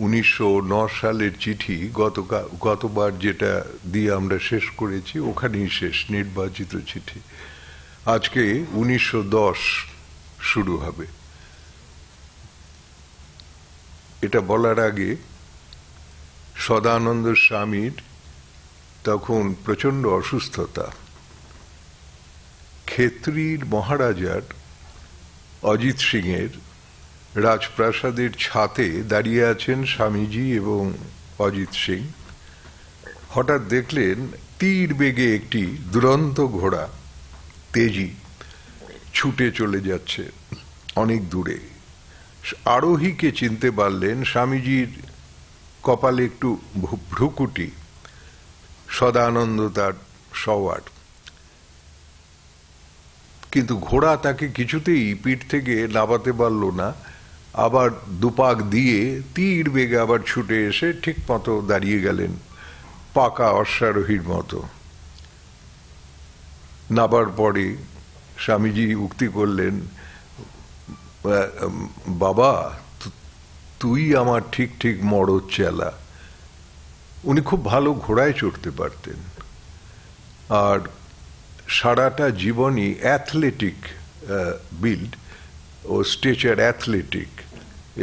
1909 সালের চিঠি গতবার যেটা দিয়ে আমরা শেষ করেছি ওখানেই শেষ, নির্বাচিত চিঠি। আজকে 1910 শুরু হবে। এটা বলার আগে সদানন্দ স্বামীর তখন প্রচন্ড অসুস্থতা। ক্ষেত্রীর মহারাজার অজিত সিংয়ের রাজপ্রাসাদের ছাতে দাঁড়িয়ে আছেন স্বামীজি এবং অজিত সিং। হঠাৎ দেখলেন তীর বেগে একটি দুরন্ত ঘোড়া তেজি ছুটে চলে যাচ্ছে অনেক দূরে। আরোহীকে চিনতে পারলেন, স্বামীজির কপালে একটু ভ্রুকুটি, সদানন্দ তার সওয়ার। কিন্তু ঘোড়া তাকে কিছুতেই পিঠ থেকে নামাতে পারল না। আবার দুপাক দিয়ে তীর বেগে আবার ছুটে এসে ঠিক মতো দাঁড়িয়ে গেলেন, পাকা অশ্বারোহীর মতো। নাবার পরে স্বামীজি উক্তি করলেন, বাবা তুই আমার ঠিক ঠিক মরদ চেলা। উনি খুব ভালো ঘোড়ায় চড়তে পারতেন, আর সারাটা জীবনই অ্যাথলেটিক বিল্ড ও স্টেচার, অ্যাথলেটিক,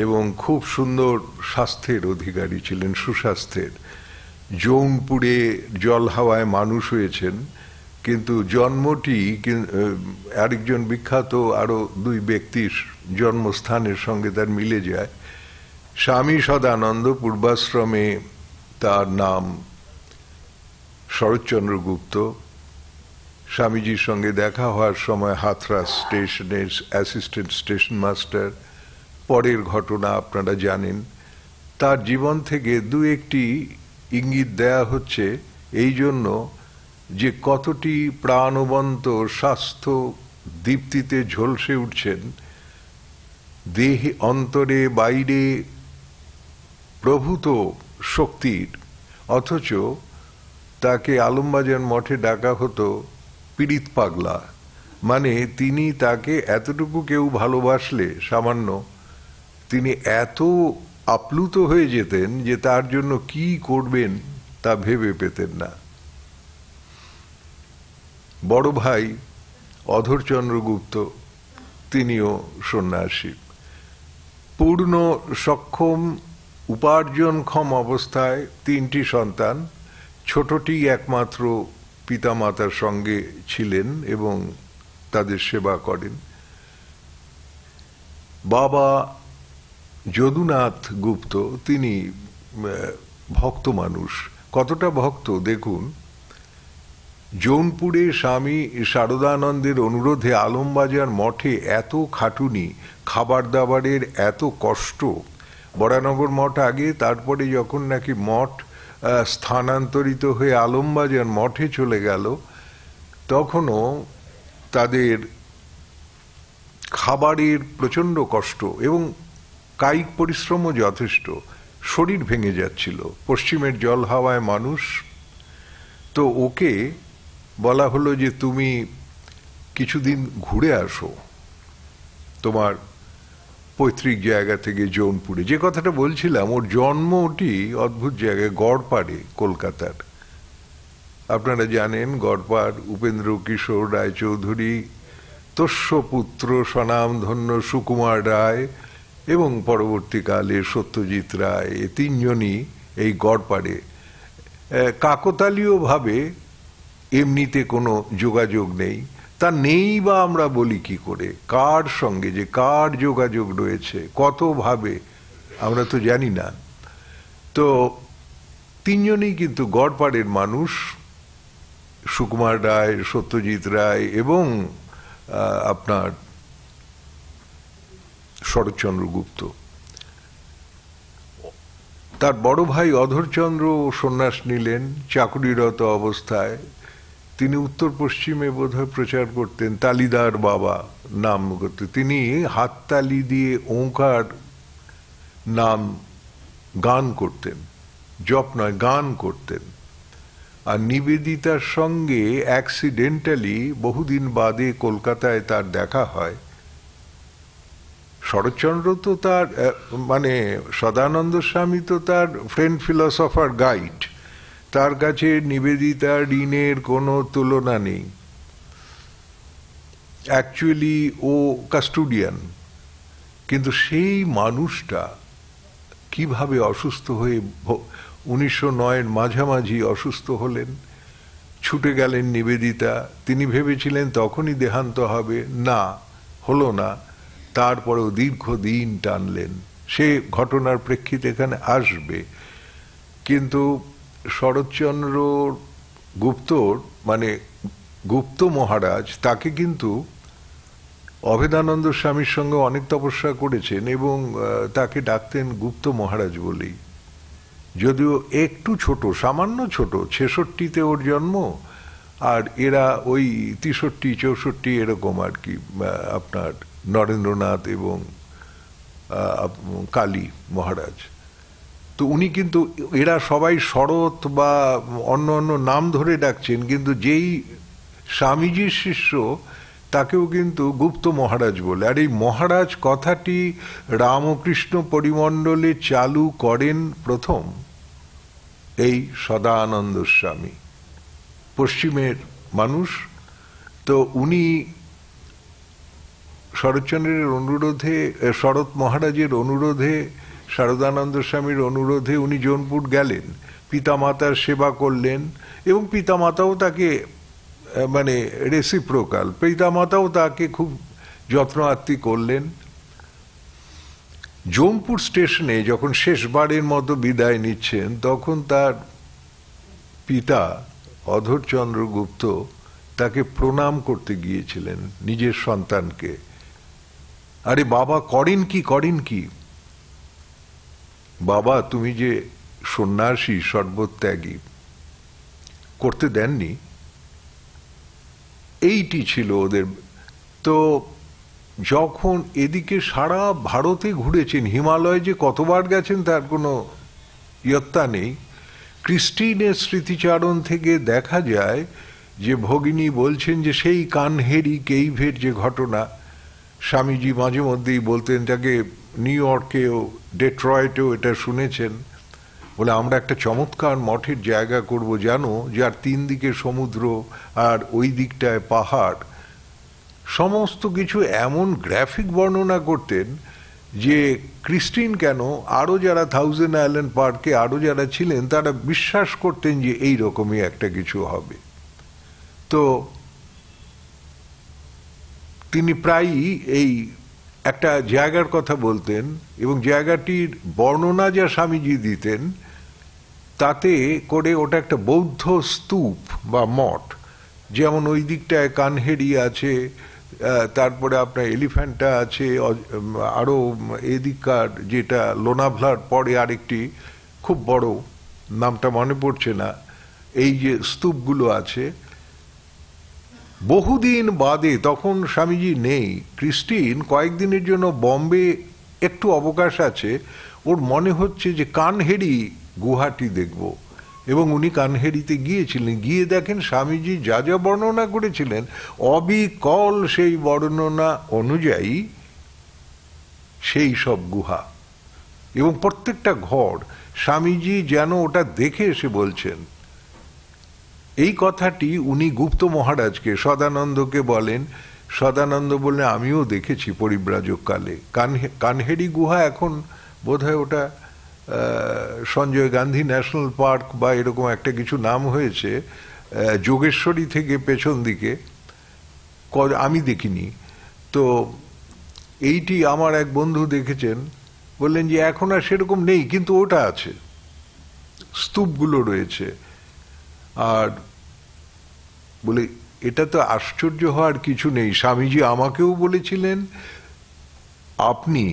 এবং খুব সুন্দর স্বাস্থ্যের অধিকারী ছিলেন, সুস্বাস্থ্যের। জৌনপুরে জল হাওয়ায় মানুষ হয়েছেন, কিন্তু জন্মটি আরেকজন বিখ্যাত আরো দুই ব্যক্তির জন্মস্থানের সঙ্গে তার মিলে যায়। স্বামী সদানন্দ পূর্বাশ্রমে তার নাম শরৎচন্দ্র গুপ্ত। স্বামীজির সঙ্গে দেখা হওয়ার সময় হাথরাস স্টেশনের অ্যাসিস্ট্যান্ট স্টেশন মাস্টার। পরের ঘটনা আপনারা জানেন। তার জীবন থেকে দু একটি ইঙ্গিত দেয়া হচ্ছে এই জন্য যে কতটি প্রাণবন্ত, স্বাস্থ্য দীপ্তিতে ঝলসে উঠছেন, দেহে অন্তরে বাইরে প্রভূত শক্তির। অথচ তাকে আলমবাজার মঠে ডাকা হতো পীড়িত পাগলা। মানে তিনি, তাকে এতটুকু কেউ ভালোবাসলে সামান্য, তিনি এত আপ্লুত হয়ে যেতেন যে তার জন্য কি করবেন তা ভেবে পেতেন না। বড় ভাই অধরচন্দ্র গুপ্ত, তিনিও সন্ন্যাসী। পূর্ণ সক্ষম উপার্জনক্ষম অবস্থায় তিনটি সন্তান। ছোটটি একমাত্র পিতামাতার সঙ্গে ছিলেন এবং তাদের সেবা করেন। বাবা যদুনাথ গুপ্ত, তিনি ভক্ত মানুষ। কতটা ভক্ত দেখুন, জৌনপুরে স্বামী শারদানন্দের অনুরোধে আলমবাজার মঠে এত খাটুনি, খাবার দাবারের এত কষ্ট। বরানগর মঠ আগে, তারপরে যখন নাকি মঠ স্থানান্তরিত হয়ে আলমবাজার মঠে চলে গেল, তখনও তাদের খাবারের প্রচন্ড কষ্ট এবং কায়িক পরিশ্রমও যথেষ্ট। শরীর ভেঙে যাচ্ছিল, পশ্চিমের জল হাওয়ায় মানুষ। তো ওকে বলা হলো যে তুমি কিছুদিন ঘুরে আসো তোমার পৈতৃক জায়গা থেকে জৌনপুরে। যে কথাটা বলছিলাম, ওর জন্মটি অদ্ভুত জায়গায়, গড়পাড়ে, কলকাতার। আপনারা জানেন গড়পাড় উপেন্দ্র কিশোর রায়চৌধুরী, তস্যপুত্র স্বনামধন্য সুকুমার রায় এবং পরবর্তীকালে সত্যজিৎ রায়, এই তিনজনই এই গড়পাড়ে। কাকতালীয়ভাবে এমনিতে কোনো যোগাযোগ নেই, তা নেই বা আমরা বলি কি করে? কার সঙ্গে যে কার যোগাযোগ রয়েছে, কতভাবে আমরা তো জানি না। তো তিনজনই কিন্তু গড়পাড়ের মানুষ, সুকুমার রায়, সত্যজিৎ রায় এবং আপনার শরৎচন্দ্র গুপ্ত। তার বড় ভাই অধরচন্দ্র সন্ন্যাস নিলেন চাকুরিরত অবস্থায়। তিনি উত্তর পশ্চিমে বোধহয় প্রচার করতেন। তালিদার বাবা নাম করতে, তিনি হাততালি দিয়ে ওঙ্কার নাম গান করতেন, জপ নয়, গান করতেন। আর নিবেদিতার সঙ্গে অ্যাক্সিডেন্টালি বহুদিন বাদে কলকাতায় তার দেখা হয়। শরৎচন্দ্র তো তার মানে সদানন্দ স্বামী তো তার ফ্রেন্ড ফিলসফার গাইড, তার কাছে নিবেদিতা ঋণের কোনো তুলনা নেই। অ্যাকচুয়ালি ও কাস্টোডিয়ান, কিন্তু সেই মানুষটা কিভাবে অসুস্থ হয়ে 1909-এর মাঝামাঝি অসুস্থ হলেন, ছুটে গেলেন নিবেদিতা। তিনি ভেবেছিলেন তখনই দেহান্ত হবে, না, হলো না। তারপরেও দীর্ঘদিন টানলেন। সে ঘটনার প্রেক্ষিতে এখানে আসবে, কিন্তু শরৎচন্দ্র গুপ্তর মানে গুপ্ত মহারাজ তাকে কিন্তু অভেদানন্দ স্বামীর সঙ্গে অনেক তপস্যা করেছেন এবং তাকে ডাকতেন গুপ্ত মহারাজ বলেই। যদিও একটু ছোট, সামান্য ছোট, 66-তে ওর জন্ম, আর এরা ওই 63-64 এরকম আর কি, আপনার নরেন্দ্রনাথ এবং কালী মহারাজ। তো উনি কিন্তু, এরা সবাই শরৎ বা অন্য অন্য নাম ধরে ডাকছেন, কিন্তু যেই স্বামীজির শিষ্য তাকেও কিন্তু গুপ্ত মহারাজ বলে। আর এই মহারাজ কথাটি রামকৃষ্ণ পরিমণ্ডলে চালু করেন প্রথম এই সদানন্দ স্বামী, পশ্চিমের মানুষ। তো উনি শরৎচন্দ্রের অনুরোধে, শরৎ মহারাজের অনুরোধে, শারদানন্দ স্বামীর অনুরোধে উনি জৌনপুর গেলেন, পিতামাতার সেবা করলেন এবং পিতামাতাও তাকে মানে রেসিপ্রোকাল, পিতামাতাও তাকে খুব যত্ন আত্তি করলেন। জৌনপুর স্টেশনে যখন শেষবারের মতো বিদায় নিচ্ছেন, তখন তার পিতা অধরচন্দ্র গুপ্ত তাকে প্রণাম করতে গিয়েছিলেন নিজের সন্তানকে। আরে বাবা, করেন কি বাবা, তুমি যে সন্ন্যাসী, সর্বত্যাগী, করতে দেননি। এইটি ছিল ওদের। তো যখন এদিকে সারা ভারতে ঘুরেছেন, হিমালয় যে কতবার গেছেন তার কোনো ইয়ত্তা নেই। ক্রিস্টিনের স্মৃতিচারণ থেকে দেখা যায় যে ভগিনী বলছেন যে সেই কানহেরি কেইভের যে ঘটনা, স্বামীজি মাঝে মধ্যেই বলতেন, যাকে নিউ ইয়র্কেও ডেট্রয়েটেও এটা শুনেছেন, বলে আমরা একটা চমৎকার মঠের জায়গা করব জানো, যার 3 দিকে সমুদ্র আর ওই দিকটায় পাহাড়। সমস্ত কিছু এমন গ্রাফিক বর্ণনা করতেন যে ক্রিস্টিন কেন, আরও যারা থাউজেন্ড আইল্যান্ড পার্কে আরও যারা ছিলেন তারা বিশ্বাস করতেন যে এই রকমই একটা কিছু হবে। তো তিনি প্রায়ই এই একটা জায়গার কথা বলতেন এবং জায়গাটির বর্ণনা যা স্বামীজি দিতেন তাতে করে ওটা একটা বৌদ্ধ স্তূপ বা মঠ। যেমন ওই দিকটায় কানহেরি আছে, তারপরে আপনার এলিফ্যান্টা আছে, আরও এদিককার যেটা লোনাভলার পরে আরেকটি খুব বড়, নামটা মনে পড়ছে না, এই যে স্তূপগুলো আছে। বহুদিন বাদে, তখন স্বামীজি নেই, ক্রিস্টিন কয়েকদিনের জন্য বম্বে একটু অবকাশ আছে, ওর মনে হচ্ছে যে কানহেরি গুহাটি দেখব, এবং উনি কানহেরিতে গিয়েছিলেন। গিয়ে দেখেন স্বামীজি যা যা বর্ণনা করেছিলেন অবিকল সেই বর্ণনা অনুযায়ী সেই সব গুহা এবং প্রত্যেকটা ঘর স্বামীজি যেন ওটা দেখে এসে বলছেন। এই কথাটি উনি গুপ্ত মহারাজকে, সদানন্দকে বলেন। সদানন্দ বললেন আমিও দেখেছি পরিব্রাজক কালে। কানহেরি গুহা এখন বোধহয় ওটা সঞ্জয় গান্ধী ন্যাশনাল পার্ক বা এরকম একটা কিছু নাম হয়েছে, যোগেশ্বরী থেকে পেছন দিকে, আমি দেখিনি। তো এইটি আমার এক বন্ধু দেখেছেন, বললেন যে এখন আর সেরকম নেই, কিন্তু ওটা আছে, স্তূপগুলো রয়েছে। আর বলে এটা তো আশ্চর্য হওয়ার কিছু নেই। স্বামীজি আমাকেও বলেছিলেন, আপনি,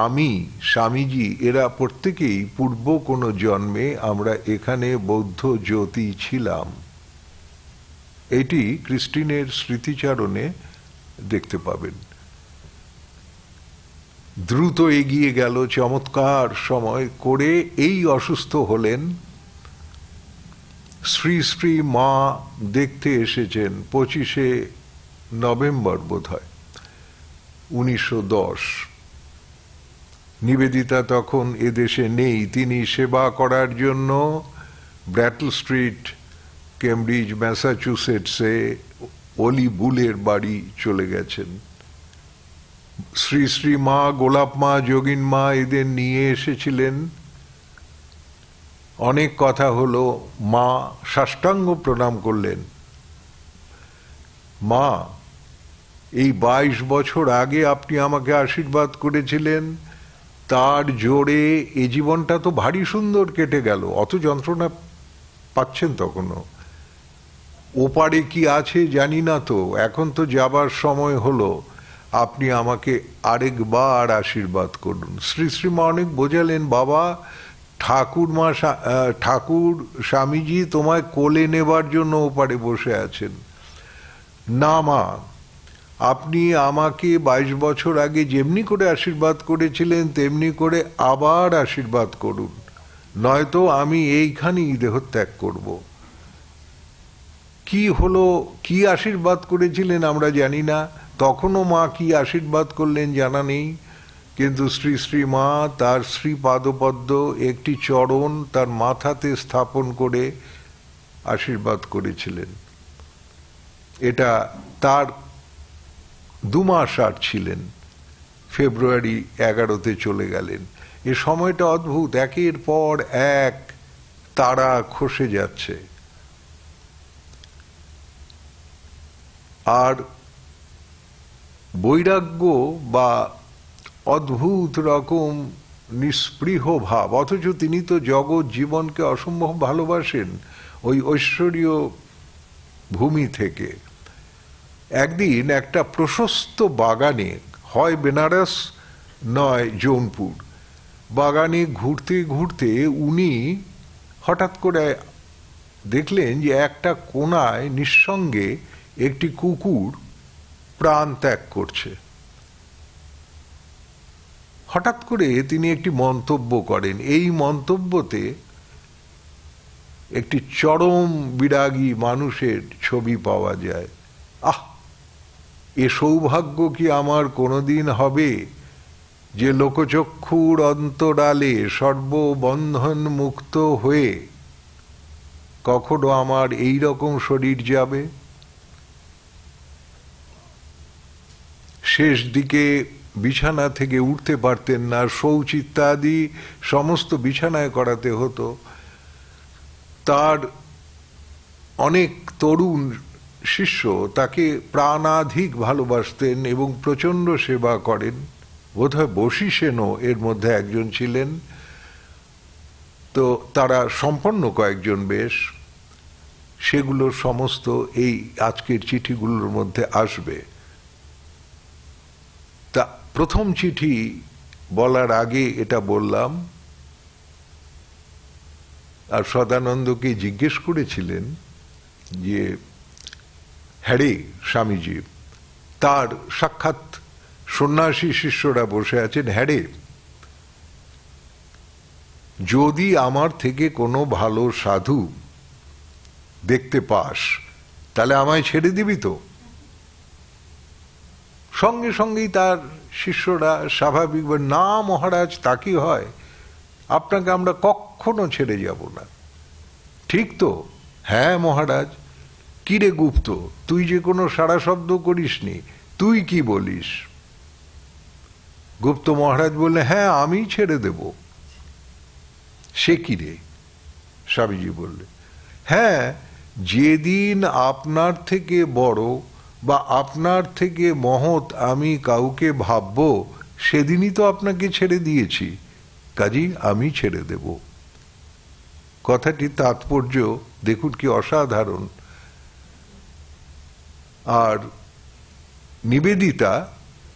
আমি, স্বামীজি এরা প্রত্যেকেই পূর্ব কোনো জন্মে আমরা এখানে বৌদ্ধ জ্যোতি ছিলাম। এটি ক্রিস্টিনের স্মৃতিচারণে দেখতে পাবেন। দ্রুত এগিয়ে গেল, চমৎকার সময় করে এই অসুস্থ হলেন। শ্রী শ্রী মা দেখতে এসেছেন 25শে নভেম্বর বোধহয় 1910। নিবেদিতা তখন এদেশে নেই, তিনি সেবা করার জন্য ব্র্যাটল স্ট্রিট, কেমব্রিজ, ম্যাসাচুসেটসে অলি বুলের বাড়ি চলে গেছেন। শ্রী শ্রী মা, গোলাপ মা, যোগিন মা এদের নিয়ে এসেছিলেন। অনেক কথা হলো, মা সাষ্টাঙ্গ প্রণাম করলেন। মা, এই 22 বছর আগে আপনি আমাকে আশীর্বাদ করেছিলেন, তার জোরে এই জীবনটা তো ভারী সুন্দর কেটে গেল। অত যন্ত্রণা পাচ্ছেন তখনও? ওপারে কি আছে জানি না, তো এখন তো যাবার সময় হলো, আপনি আমাকে আরেকবার আশীর্বাদ করুন। শ্রী শ্রীমা অনেক বোঝালেন, বাবা, ঠাকুর স্বামীজি তোমায় কোলে নেবার জন্য ওপারে বসে আছেন। না মা, আপনি আমাকে 22 বছর আগে যেমনি করে আশীর্বাদ করেছিলেন তেমনি করে আবার আশীর্বাদ করুন, নয়তো আমি এইখানেই দেহত্যাগ করব। কি হলো, কি আশীর্বাদ করেছিলেন আমরা জানি না, তখনও মা কি আশীর্বাদ করলেন জানা নেই, কিন্তু শ্রী শ্রী মা তার শ্রী পাদপদ্ম একটি চরণ তার মাথাতে স্থাপন করে আশীর্বাদ করেছিলেন। এটা তার 2 মাস আর ছিলেন, ফেব্রুয়ারি 11-তে চলে গেলেন। এ সময়টা অদ্ভুত, একের পর এক তারা খসে যাচ্ছে। আর বৈরাগ্য বা অদ্ভুত রকম নিস্পৃহ ভাব, অথচ তিনি তো জগৎ জীবনকে অসম্ভব ভালোবাসেন ওই ঐশ্বরীয় ভূমি থেকে। একদিন একটা প্রশস্ত বাগানে, হয় বেনারস নয় জৌনপুর, বাগানে ঘুরতে ঘুরতে উনি হঠাৎ করে দেখলেন যে একটা কোণায় নিঃসঙ্গে একটি কুকুর প্রাণ ত্যাগ করছে। হঠাৎ করে তিনি একটি মন্তব্য করেন, এই মন্তব্যতে একটি চরম বিরাগী মানুষের ছবি পাওয়া যায়। আহ, এ সৌভাগ্য কি আমার কোনোদিন হবে যে লোকচক্ষুর অন্তরালে সর্ববন্ধন মুক্ত হয়ে কখনো আমার এই রকম শরীর যাবে? শেষ দিকে বিছানা থেকে উঠতে পারতেন না, শৌচ ইত্যাদি সমস্ত বিছানায় করাতে হতো। তার অনেক তরুণ শিষ্য তাকে প্রাণাধিক ভালোবাসতেন এবং প্রচণ্ড সেবা করেন। বোধহয় বশী সেনও এর মধ্যে একজন ছিলেন। তো তারা সম্পন্ন কয়েকজন বেশ, সেগুলো সমস্ত এই আজকের চিঠিগুলোর মধ্যে আসবে। তা প্রথম চিঠি বলার আগে এটা বললাম, আর সদানন্দকে জিজ্ঞেস করেছিলেন যে হ্যারে স্বামীজি, তার সাক্ষাৎ সন্ন্যাসী শিষ্যরা বসে আছেন, হ্যারে যদি আমার থেকে কোনো ভালো সাধু দেখতে পাস তাহলে আমায় ছেড়ে দিবি তো? সঙ্গে সঙ্গেই তার শিষ্যরা স্বাভাবিকভাবে, না মহারাজ, তা কি হয়, আপনাকে আমরা কখনো ছেড়ে যাব না। ঠিক তো? হ্যাঁ মহারাজ। কিরে গুপ্ত, তুই যে কোনো সাড়া শব্দ করিসনি, তুই কি বলিস? গুপ্ত মহারাজ বললে, হ্যাঁ আমি ছেড়ে দেব। সে কি রে? স্বামীজি বললে, হ্যাঁ, যেদিন আপনার থেকে বড় বা আপনার থেকে মহৎ আমি কাউকে ভাবব, সেদিনই তো আপনাকে ছেড়ে দিয়েছি, কাজেই আমি ছেড়ে দেব। কথাটির তাৎপর্য দেখুন কি অসাধারণ। আর নিবেদিতা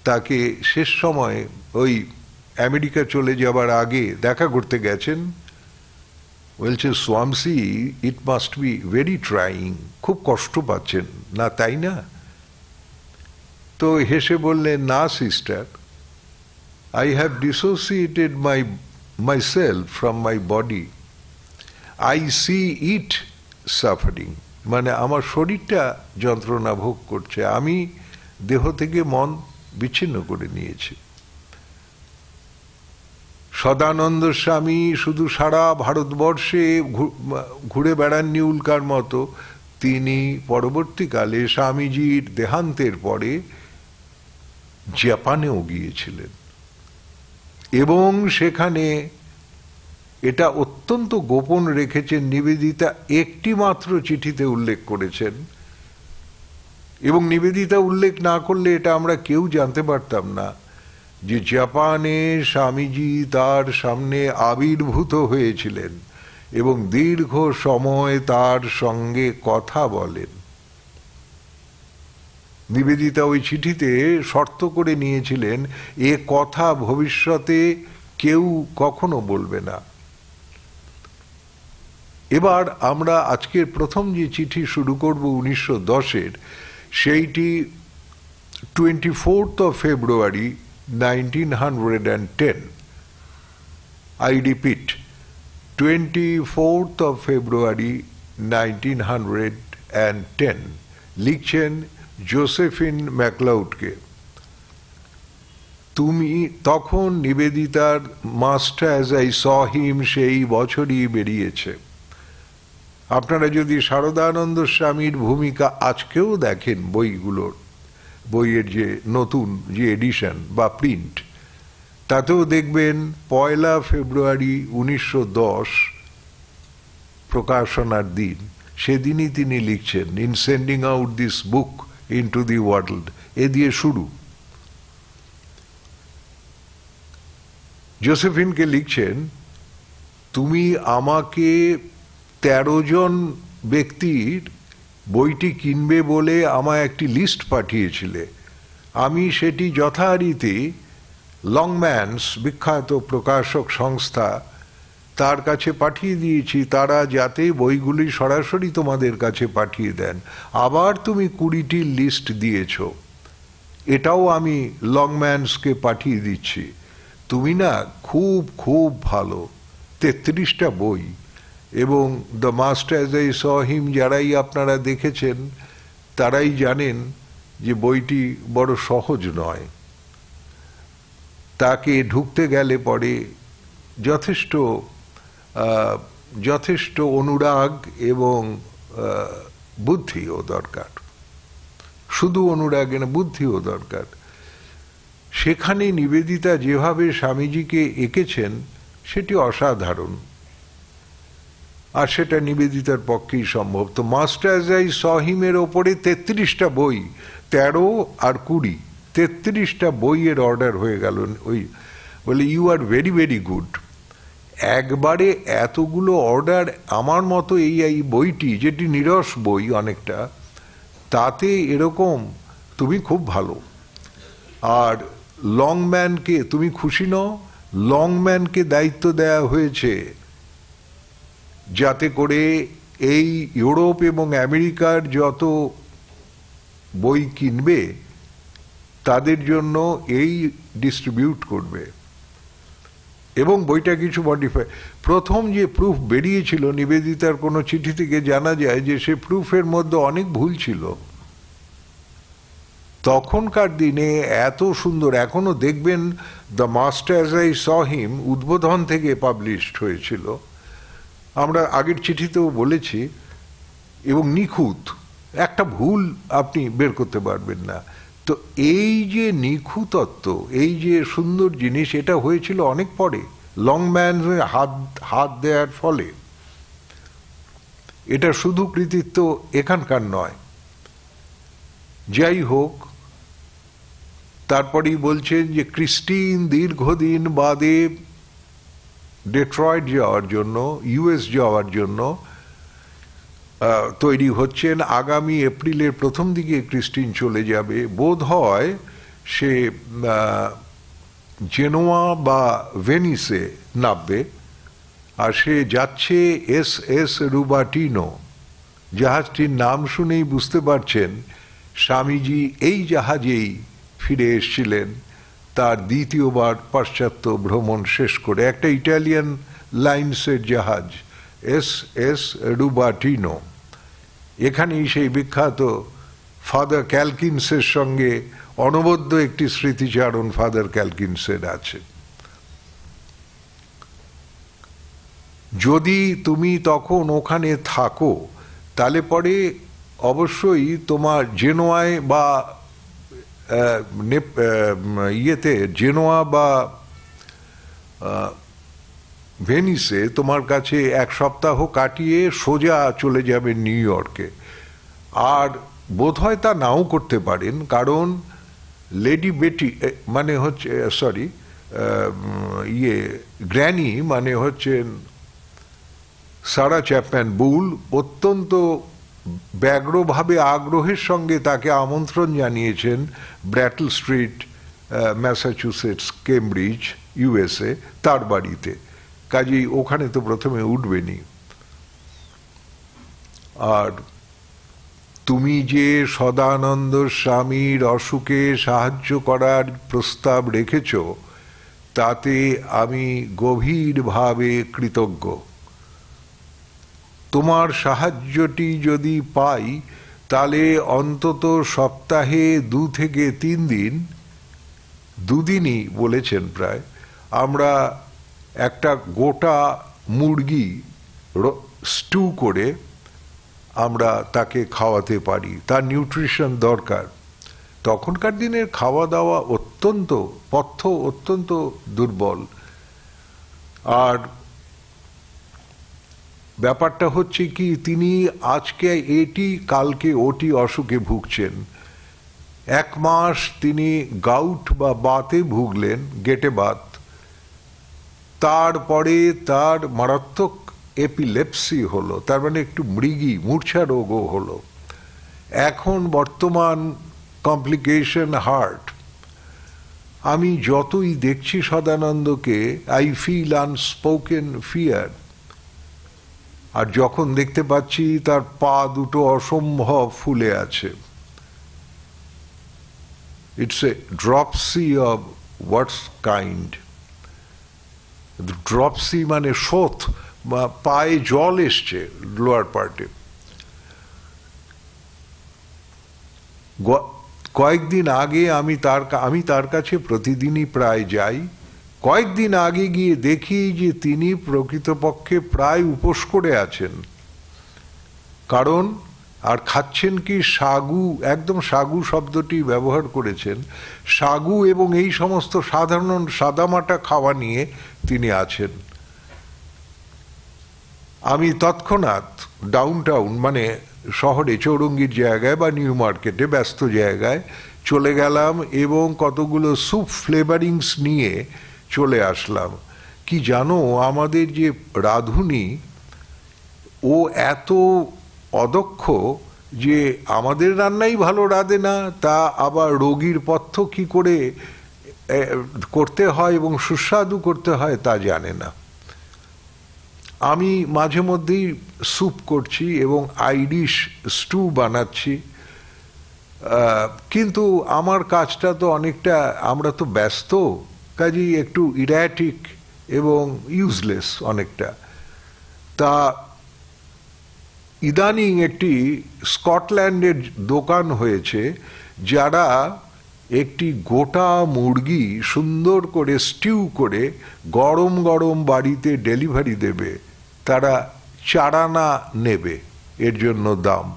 তাকে শেষ সময় ওই আমেরিকা চলে যাবার আগে দেখা করতে গেছেন। বলছে, সোয়ামসি, it must be very trying, খুব কষ্ট পাচ্ছেন না, তাই না? তো হেসে বললেন, না sister, I have dissociated myself from my body, I see it suffering. মানে আমার শরীরটা যন্ত্রণা ভোগ করছে, আমি দেহ থেকে মন বিচ্ছিন্ন করে নিয়েছি। সদানন্দ স্বামী শুধু সারা ভারতবর্ষে ঘুরে বেড়াননি উল্কার মতো, তিনি পরবর্তীকালে স্বামীজির দেহান্তের পরে জাপানেও গিয়েছিলেন এবং সেখানে এটা অত্যন্ত গোপন রেখেছেন। নিবেদিতা একটি মাত্র চিঠিতে উল্লেখ করেছেন এবং নিবেদিতা উল্লেখ না করলে এটা আমরা কেউ জানতে পারতাম না যে জাপানে স্বামীজি তার সামনে আবির্ভূত হয়েছিলেন এবং দীর্ঘ সময় তার সঙ্গে কথা বলেন। নিবেদিতা ওই চিঠিতে শর্ত করে নিয়েছিলেন এ কথা ভবিষ্যতে কেউ কখনো বলবে না। এবার আমরা আজকের প্রথম যে চিঠি শুরু করব 1910-এর, সেইটি 24th of February 1910। I repeat, 24th of February 1910 লিখছেন জোসেফিন ম্যাকলাউডকে। তুমি তখন নিবেদিতার মাস্টার অ্যাজ আই স হিম সেই বছরই বেরিয়েছে। আপনারা যদি শারদানন্দ স্বামীর ভূমিকা আজকেও দেখেন বইগুলোর, বইয়ের যে নতুন যে এডিশন বা প্রিন্ট, তাতেও দেখবেন 1 ফেব্রুয়ারি 1910 প্রকাশনার দিন, সেদিনই তিনি লিখছেন in sending out this book into the world, এ দিয়ে শুরু। জোসেফিনকে লিখছেন, তুমি আমাকে 13 জন ব্যক্তির বইটি কিনবে বলে আমায় একটি লিস্ট পাঠিয়েছিলে। আমি সেটি যথারীতি লংম্যানস, বিখ্যাত প্রকাশক সংস্থা, তার কাছে পাঠিয়ে দিয়েছি, তারা যাতে বইগুলি সরাসরি তোমাদের কাছে পাঠিয়ে দেন। আবার তুমি 20টি লিস্ট দিয়েছ, এটাও আমি লংম্যানসকে পাঠিয়ে দিচ্ছি। তুমি না খুব খুব ভালো, 33টা বই, এবং The Master as I Saw Him যারাই আপনারা দেখেছেন তারাই জানেন যে বইটি বড় সহজ নয়। তাকে ঢুকতে গেলে পরে যথেষ্ট অনুরাগ এবং বুদ্ধিও দরকার, শুধু অনুরাগ না, বুদ্ধিও দরকার। সেখানে নিবেদিতা যেভাবে স্বামীজিকে এঁকেছেন সেটি অসাধারণ, আর সেটা নিবেদিতার পক্ষেই সম্ভব। তো মাস্টার অ্যাজ আই স হিমের ওপরে 33টা বই, 13 আর 20, 33টা বইয়ের অর্ডার হয়ে গেল। ওই বলে you are very very good. একবারে এতগুলো অর্ডার, আমার মতো এই বইটি যেটি নিরস বই অনেকটা, তাতে এরকম, তুমি খুব ভালো। আর লংম্যানকে, তুমি খুশি নও? লংম্যানকে দায়িত্ব দেয়া হয়েছে যাতে করে এই ইউরোপ এবং আমেরিকার যত বই কিনবে তাদের জন্য এই ডিস্ট্রিবিউট করবে। এবং বইটা কিছু মডিফাই, প্রথম যে প্রুফ বেরিয়েছিল নিবেদিতার কোনো চিঠি থেকে জানা যায় যে সে প্রুফের মধ্যে অনেক ভুল ছিল। তখনকার দিনে এত সুন্দর, এখনো দেখবেন The Master as I Saw Him Udbodhan থেকে পাবলিশড হয়েছিল, আমরা আগের চিঠিতেও বলেছি, এবং নিখুঁত, একটা ভুল আপনি বের করতে পারবেন না। তো এই যে নিখুঁতত্ব, এই যে সুন্দর জিনিস, এটা হয়েছিল অনেক পরে, লংম্যান হাত দেওয়ার ফলে। এটা শুধু কৃতিত্ব এখানকার নয়। যাই হোক, তারপরেই বলছেন যে ক্রিস্টিন দীর্ঘদিন বাদে ডেট্রয়েট যাওয়ার জন্য, ইউএস যাওয়ার জন্য তৈরি হচ্ছেন। আগামী এপ্রিলের প্রথম দিকে ক্রিস্টিন চলে যাবে। বোধ হয় সে জেনোয়া বা ভেনিসে নামবে, আর সে যাচ্ছে SS রুবাটিনো। জাহাজটির নাম শুনেই বুঝতে পারছেন স্বামীজি এই জাহাজেই ফিরে এসেছিলেন তার দ্বিতীয়বার পাশ্চাত্য ভ্রমণ শেষ করে। একটা ইটালিয়ান লাইন্সের জাহাজ SS রুবাটিনো। এখানেই সেই বিখ্যাত ফাদার ক্যালকিন্সের সঙ্গে অনবদ্য একটি স্মৃতিচারণ ফাদার ক্যালকিন্সের আছে। যদি তুমি তখন ওখানে থাকো তাহলে পরে অবশ্যই তোমার জেনোয়ায় বা ইয়েতে জেনোয়া বা ভেনিসে তোমার কাছে এক সপ্তাহ কাটিয়ে সোজা চলে যাবে নিউ ইয়র্কে। আর বোধহয় তা নাও করতে পারেন, কারণ লেডি বেটি মানে হচ্ছে সরি গ্র্যানি মানে হচ্ছেন সারা চ্যাপম্যান বুল অত্যন্ত ব্যগ্রভাবে আগ্রহের সঙ্গে তাকে আমন্ত্রণ জানিয়েছেন ব্র্যাটল স্ট্রিট, ম্যাসাচুসেটস, কেমব্রিজ, ইউএসএ, তার বাড়িতে। কাজেই ওখানে তো প্রথমে উঠবেনি। আর তুমি যে সদানন্দ স্বামীর অসুখে সাহায্য করার প্রস্তাব রেখেছ তাতে আমি গভীরভাবে কৃতজ্ঞ। তোমার সাহায্যটি যদি পাই তাহলে অন্তত সপ্তাহে 2 থেকে 3 দিন, 2 দিনই বলেছেন প্রায়, আমরা একটা গোটা মুরগি স্টু করে আমরা তাকে খাওয়াতে পারি। তার নিউট্রিশন দরকার। তখনকার দিনের খাওয়া দাওয়া অত্যন্ত দুর্বল। আর ব্যাপারটা হচ্ছে কি, তিনি আজকে এটি কালকে ওটি অসুখে ভুগছেন। 1 মাস তিনি গাউট বা বাতে ভুগলেন, গেটে বাত। তারপরে তার মারাত্মক এপিলেপসি হলো, তার মানে একটু মূর্ছা রোগও হলো। এখন বর্তমান কমপ্লিকেশন হার্ট। আমি যতই দেখছি সদানন্দকে, আই ফিল আনস্পোকেন ফিয়ার। আর যখন দেখতে পাচ্ছি তার পা দুটো অসম্ভব ফুলে আছে, it's a dropsy of what's kind. Dropsy মানে শোথ, বা পায়ে জল এসছে লোয়ার পার্টে। কয়েকদিন আগে আমি তার কাছে প্রতিদিনই প্রায় যাই। কয়েকদিন আগে গিয়ে দেখি যে তিনি প্রকৃতপক্ষে প্রায় উপোস করে আছেন। কারণ আর খাচ্ছেন কি সাগু, একদম সাগু শব্দটি ব্যবহার করেছেন। সাগু এবং এই সমস্ত সাধারণ সাদামাটা খাওয়া নিয়ে তিনি আছেন। আমি তৎক্ষণাৎ ডাউনটাউন মানে শহরে চৌরঙ্গীর জায়গায় বা নিউ মার্কেটে ব্যস্ত জায়গায় চলে গেলাম এবং কতগুলো স্যুপ ফ্লেভারিংস নিয়ে চলে আসলাম। কি জানো, আমাদের যে রাঁধুনি ও এত অদক্ষ যে আমাদের রান্নাই ভালো রাঁধে না, তা আবার রোগীর পথ্য কি করে করতে হয় এবং সুস্বাদু করতে হয় তা জানে না। আমি মাঝে মধ্যেই স্যুপ করছি এবং আইরিশ স্টু বানাচ্ছি, কিন্তু আমার কাজটা তো অনেকটা, আমরা তো ব্যস্ত, কাজেই একটু ইরাটিক এবং ইউজলেস অনেকটা। তা ইদানিং একটি স্কটল্যান্ডের দোকান হয়েছে যারা একটি গোটা মুরগি সুন্দর করে স্টিউ করে গরম গরম বাড়িতে ডেলিভারি দেবে। তারা 4 আনা নেবে, এর জন্য দাম।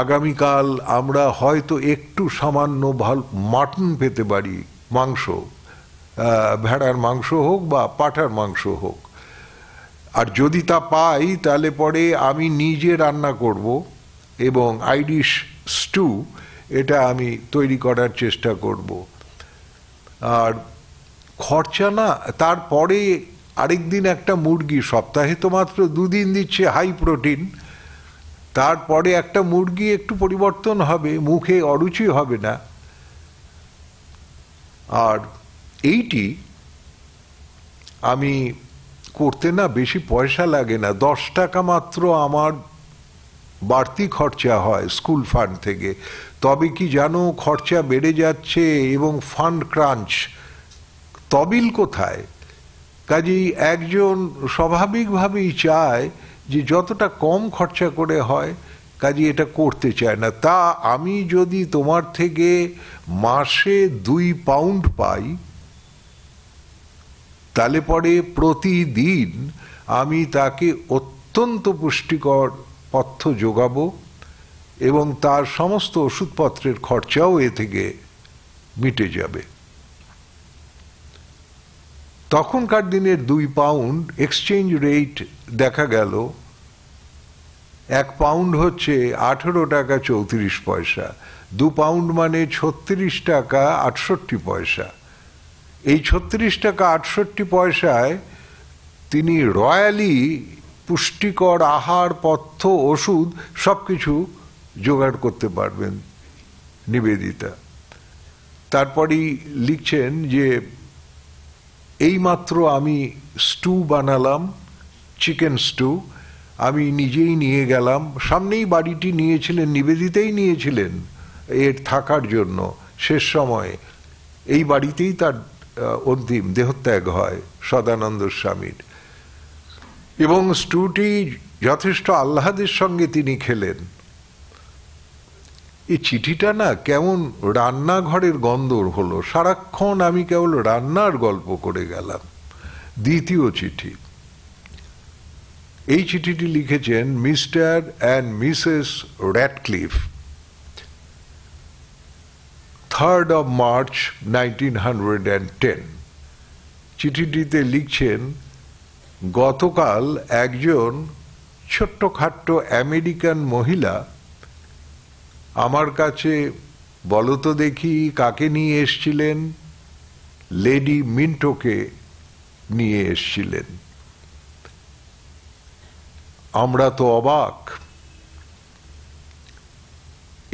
আগামীকাল আমরা হয়তো একটু সামান্য মাটন পেতে পারি, মাংস, ভেড়ার মাংস হোক বা পাঁঠার মাংস হোক। আর যদি তা পাই তাহলে পরে আমি নিজে রান্না করব এবং আইরিশ স্টু এটা আমি তৈরি করার চেষ্টা করব। আর খরচা না, তারপরে আরেকদিন একটা মুরগি, সপ্তাহে তো মাত্র 2 দিন দিচ্ছে হাই প্রোটিন, তারপরে একটা মুরগি একটু পরিবর্তন হবে, মুখে অরুচি হবে না। আর এইটি আমি করতে না বেশি পয়সা লাগে না, 10 টাকা মাত্র আমার বাড়তি খরচা হয় স্কুল ফান্ড থেকে। তবে কি জানো, খরচা বেড়ে যাচ্ছে এবং ফান্ড ক্রাঞ্চ, তবিল কোথায়? কাজেই একজন স্বাভাবিকভাবেই চায় যে যতটা কম খরচা করে হয়, কাজে এটা করতে চায় না। তা আমি যদি তোমার থেকে মাসে 2 পাউন্ড পাই তাহলে পরে প্রতিদিন আমি তাকে অত্যন্ত পুষ্টিকর পথ্য যোগাবো এবং তার সমস্ত ওষুধপত্রের খরচাও এ থেকে মিটে যাবে। তখনকার দিনের 2 পাউন্ড এক্সচেঞ্জ রেট দেখা গেল 1 পাউন্ড হচ্ছে 18 টাকা 34 পয়সা, 2 পাউন্ড মানে 36 টাকা 68 পয়সা। এই 36 টাকা 68 পয়সায় তিনি রয়্যালি পুষ্টিকর আহার, পথ্য, ওষুধ সবকিছু জোগাড় করতে পারবেন নিবেদিতা। তারপরেই লিখছেন যে এইমাত্র আমি স্টু বানালাম, চিকেন স্টু, আমি নিজেই নিয়ে গেলাম। সামনেই বাড়িটি নিয়েছিলেন, নিবেদিতাই নিয়েছিলেন এর থাকার জন্য। শেষ সময়ে এই বাড়িতেই তার অন্তিম দেহত্যাগ হয় সদানন্দ স্বামীর। এবং স্টুটি যথেষ্ট আহ্লাদের সঙ্গে তিনি খেলেন। এই চিঠিটা না কেমন রান্নাঘরের গন্ধ হলো, সারাক্ষণ আমি কেবল রান্নার গল্প করে গেলাম। দ্বিতীয় চিঠি, এই চিঠিটি লিখেছেন mister and Mrs Radcliffe, 3rd of March 1910। চিঠিটিতে লিখছেন, গতকাল একজন ছোট্টখাট্ট আমেরিকান মহিলা আমার কাছে, বলতো দেখি কাকে নিয়ে এসছিলেন? লেডি মিন্টোকে নিয়ে এসছিলেন। আমরা তো অবাক,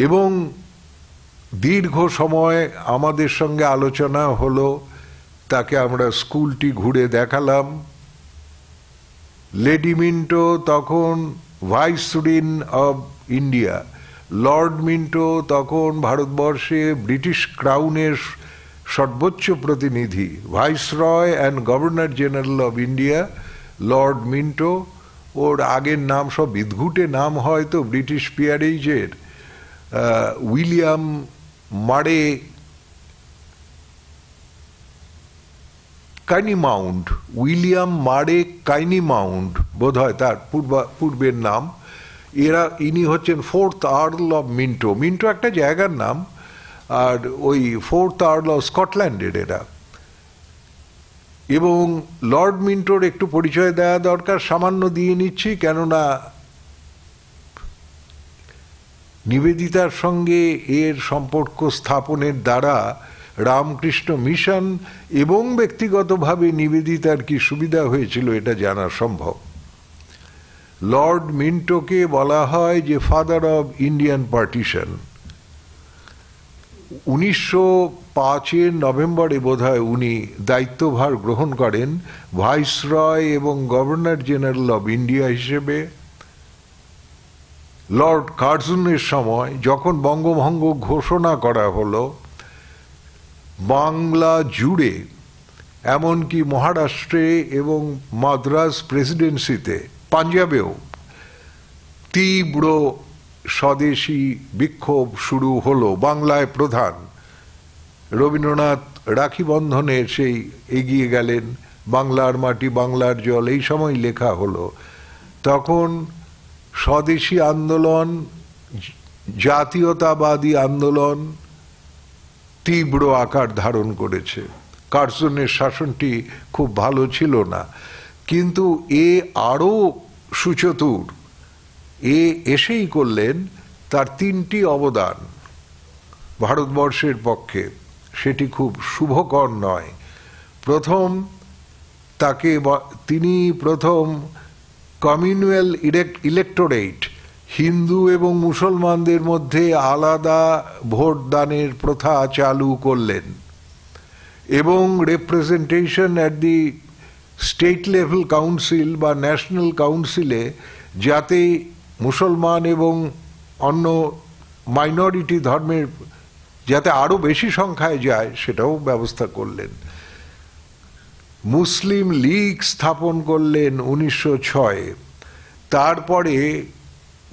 এবং দীর্ঘ সময় আমাদের সঙ্গে আলোচনা হলো। তাকে আমরা স্কুলটি ঘুরে দেখালাম। লেডি মিন্টো তখন Viceroy of India, Lord Minto তখন ভারতবর্ষে ব্রিটিশ ক্রাউনের সর্বোচ্চ প্রতিনিধি, Viceroy and Governor General of India Lord Minto. ওর আগের নাম সব বিদঘুটে নাম হয় তো ব্রিটিশ পিয়ারেজের। উইলিয়াম মারে কাইনিমাউন্ট, উইলিয়াম মারে কাইনিমাউন্ট বোধ হয় তার পূর্বের নাম। ইনি হচ্ছেন 4th Earl of Minto. Minto একটা জায়গার নাম, আর ওই 4th আর্ল অব স্কটল্যান্ডের এরা। এবং লর্ড মিন্টোর একটু পরিচয় দেওয়া দরকার, সামান্য দিয়ে নিচ্ছি, কেননা নিবেদিতার সঙ্গে এর সম্পর্ক স্থাপনের দ্বারা রামকৃষ্ণ মিশন এবং ব্যক্তিগতভাবে নিবেদিতার কি সুবিধা হয়েছিল এটা জানা সম্ভব। লর্ড মিন্টোকে বলা হয় যে ফাদার অব ইন্ডিয়ান পার্টিশন। 1905 নভেম্বরে বোধহয় উনি দায়িত্বভার গ্রহণ করেন ভাইসরয় এবং গভর্নর জেনারেল অব ইন্ডিয়া হিসেবে। লর্ড কার্জনের সময় যখন বঙ্গভঙ্গ ঘোষণা করা হলো, বাংলা জুড়ে এমনকি মহারাষ্ট্রে এবং মাদ্রাজ প্রেসিডেন্সিতে, পাঞ্জাবেও তীব্র স্বদেশী বিক্ষোভ শুরু হলো। বাংলায় প্রধান রবীন্দ্রনাথ রাখি বন্ধনের সেই এগিয়ে গেলেন, বাংলার মাটি বাংলার জল, এই সময় লেখা হলো। তখন স্বদেশী আন্দোলন, জাতীয়তাবাদী আন্দোলন তীব্র আকার ধারণ করেছে। কার্জনের শাসনটি খুব ভালো ছিল না, কিন্তু এ আরো সুচতুর। এসেই করলেন তার 3টি অবদান ভারতবর্ষের পক্ষে, সেটি খুব শুভকর নয়। প্রথম, তিনি প্রথম কমিউনাল ইলেক্টোরেট, হিন্দু এবং মুসলমানদের মধ্যে আলাদা ভোটদানের প্রথা চালু করলেন, এবং representation at the state level council বা ন্যাশনাল কাউন্সিলে যাতে মুসলমান এবং অন্য মাইনরিটি ধর্মের যাতে আরো বেশি সংখ্যায় যায় সেটাও ব্যবস্থা করলেন। মুসলিম লীগ স্থাপন করলেন 1906। তারপরে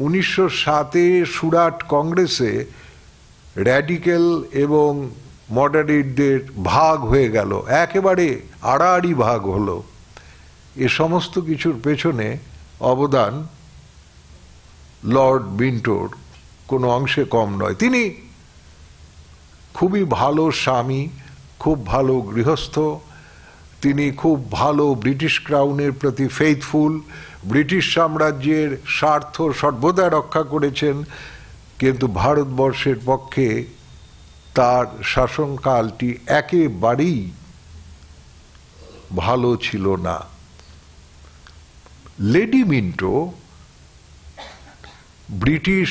1907 সুরাট কংগ্রেসে র্যাডিক্যাল এবং মডারেটদের ভাগ হয়ে গেল, একেবারে আড়াআড়ি ভাগ হলো। এ সমস্ত কিছুর পেছনে অবদান লর্ড মিন্টোর কোনো অংশে কম নয়। তিনি খুবই ভালো স্বামী, খুব ভালো গৃহস্থ, তিনি খুব ভালো ব্রিটিশ ক্রাউনের প্রতি ফেইথফুল, ব্রিটিশ সাম্রাজ্যের স্বার্থ সর্বদা রক্ষা করেছেন, কিন্তু ভারতবর্ষের পক্ষে তার শাসনকালটি একেবারেই ভালো ছিল না। লেডি মিন্টো ব্রিটিশ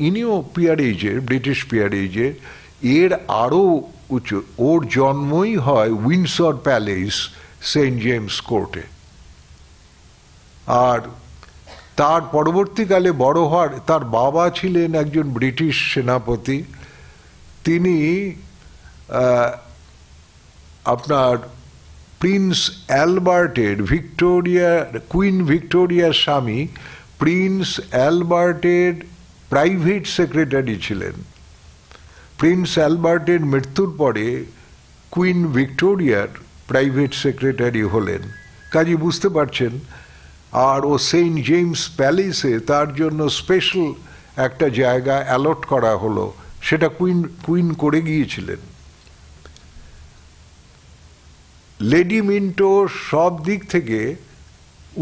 ইনিও পিয়ারেজের, ব্রিটিশ পিয়ারেজের, এর আরও উঁচু। ওর জন্মই হয় উইন্ডসর প্যালেস, সেন্ট জেমস কোর্টে। আর তার পরবর্তীকালে বড় হওয়ার, তার বাবা ছিলেন একজন ব্রিটিশ সেনাপতি। তিনি আপনার প্রিন্স অ্যালবার্টের, কুইন ভিক্টোরিয়ার স্বামী প্রিন্স অ্যালবার্টের প্রাইভেট সেক্রেটারি ছিলেন। প্রিন্স অ্যালবার্টের মৃত্যুর পরে কুইন ভিক্টোরিয়ার প্রাইভেট সেক্রেটারি হলেন, কাজী বুঝতে পারছেন। আর ও সেন্ট জেমস প্যালেসে তার জন্য স্পেশাল একটা জায়গা অ্যালট করা হলো, সেটা কুইন করে গিয়েছিলেন। লেডি মিন্টো সব দিক থেকে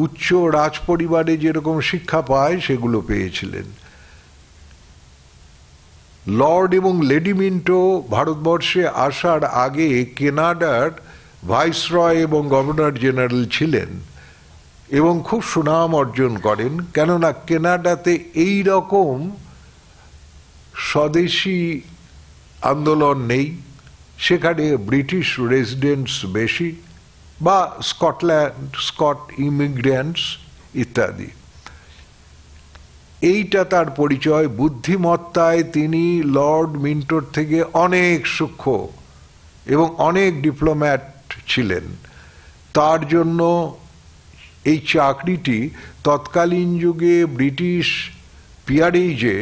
উচ্চ রাজপরিবারে যেরকম শিক্ষা পায় সেগুলো পেয়েছিলেন। লর্ড এবং লেডি মিন্টো ভারতবর্ষে আসার আগে কানাডার ভাইসরয় এবং গভর্নর জেনারেল ছিলেন এবং খুব সুনাম অর্জন করেন, কেননা কানাডাতে এই রকম স্বদেশী আন্দোলন নেই, সেখানে ব্রিটিশ রেসিডেন্টস বেশি, বা স্কট ইমিগ্রেন্টস ইত্যাদি। এইটা তার পরিচয়। বুদ্ধিমত্তায় তিনি লর্ড মিন্টোর থেকে অনেক সূক্ষ্ম এবং অনেক ডিপ্লোম্যাট ছিলেন। তার জন্য এই চাকরিটি তৎকালীন যুগে ব্রিটিশ পিয়ারেজে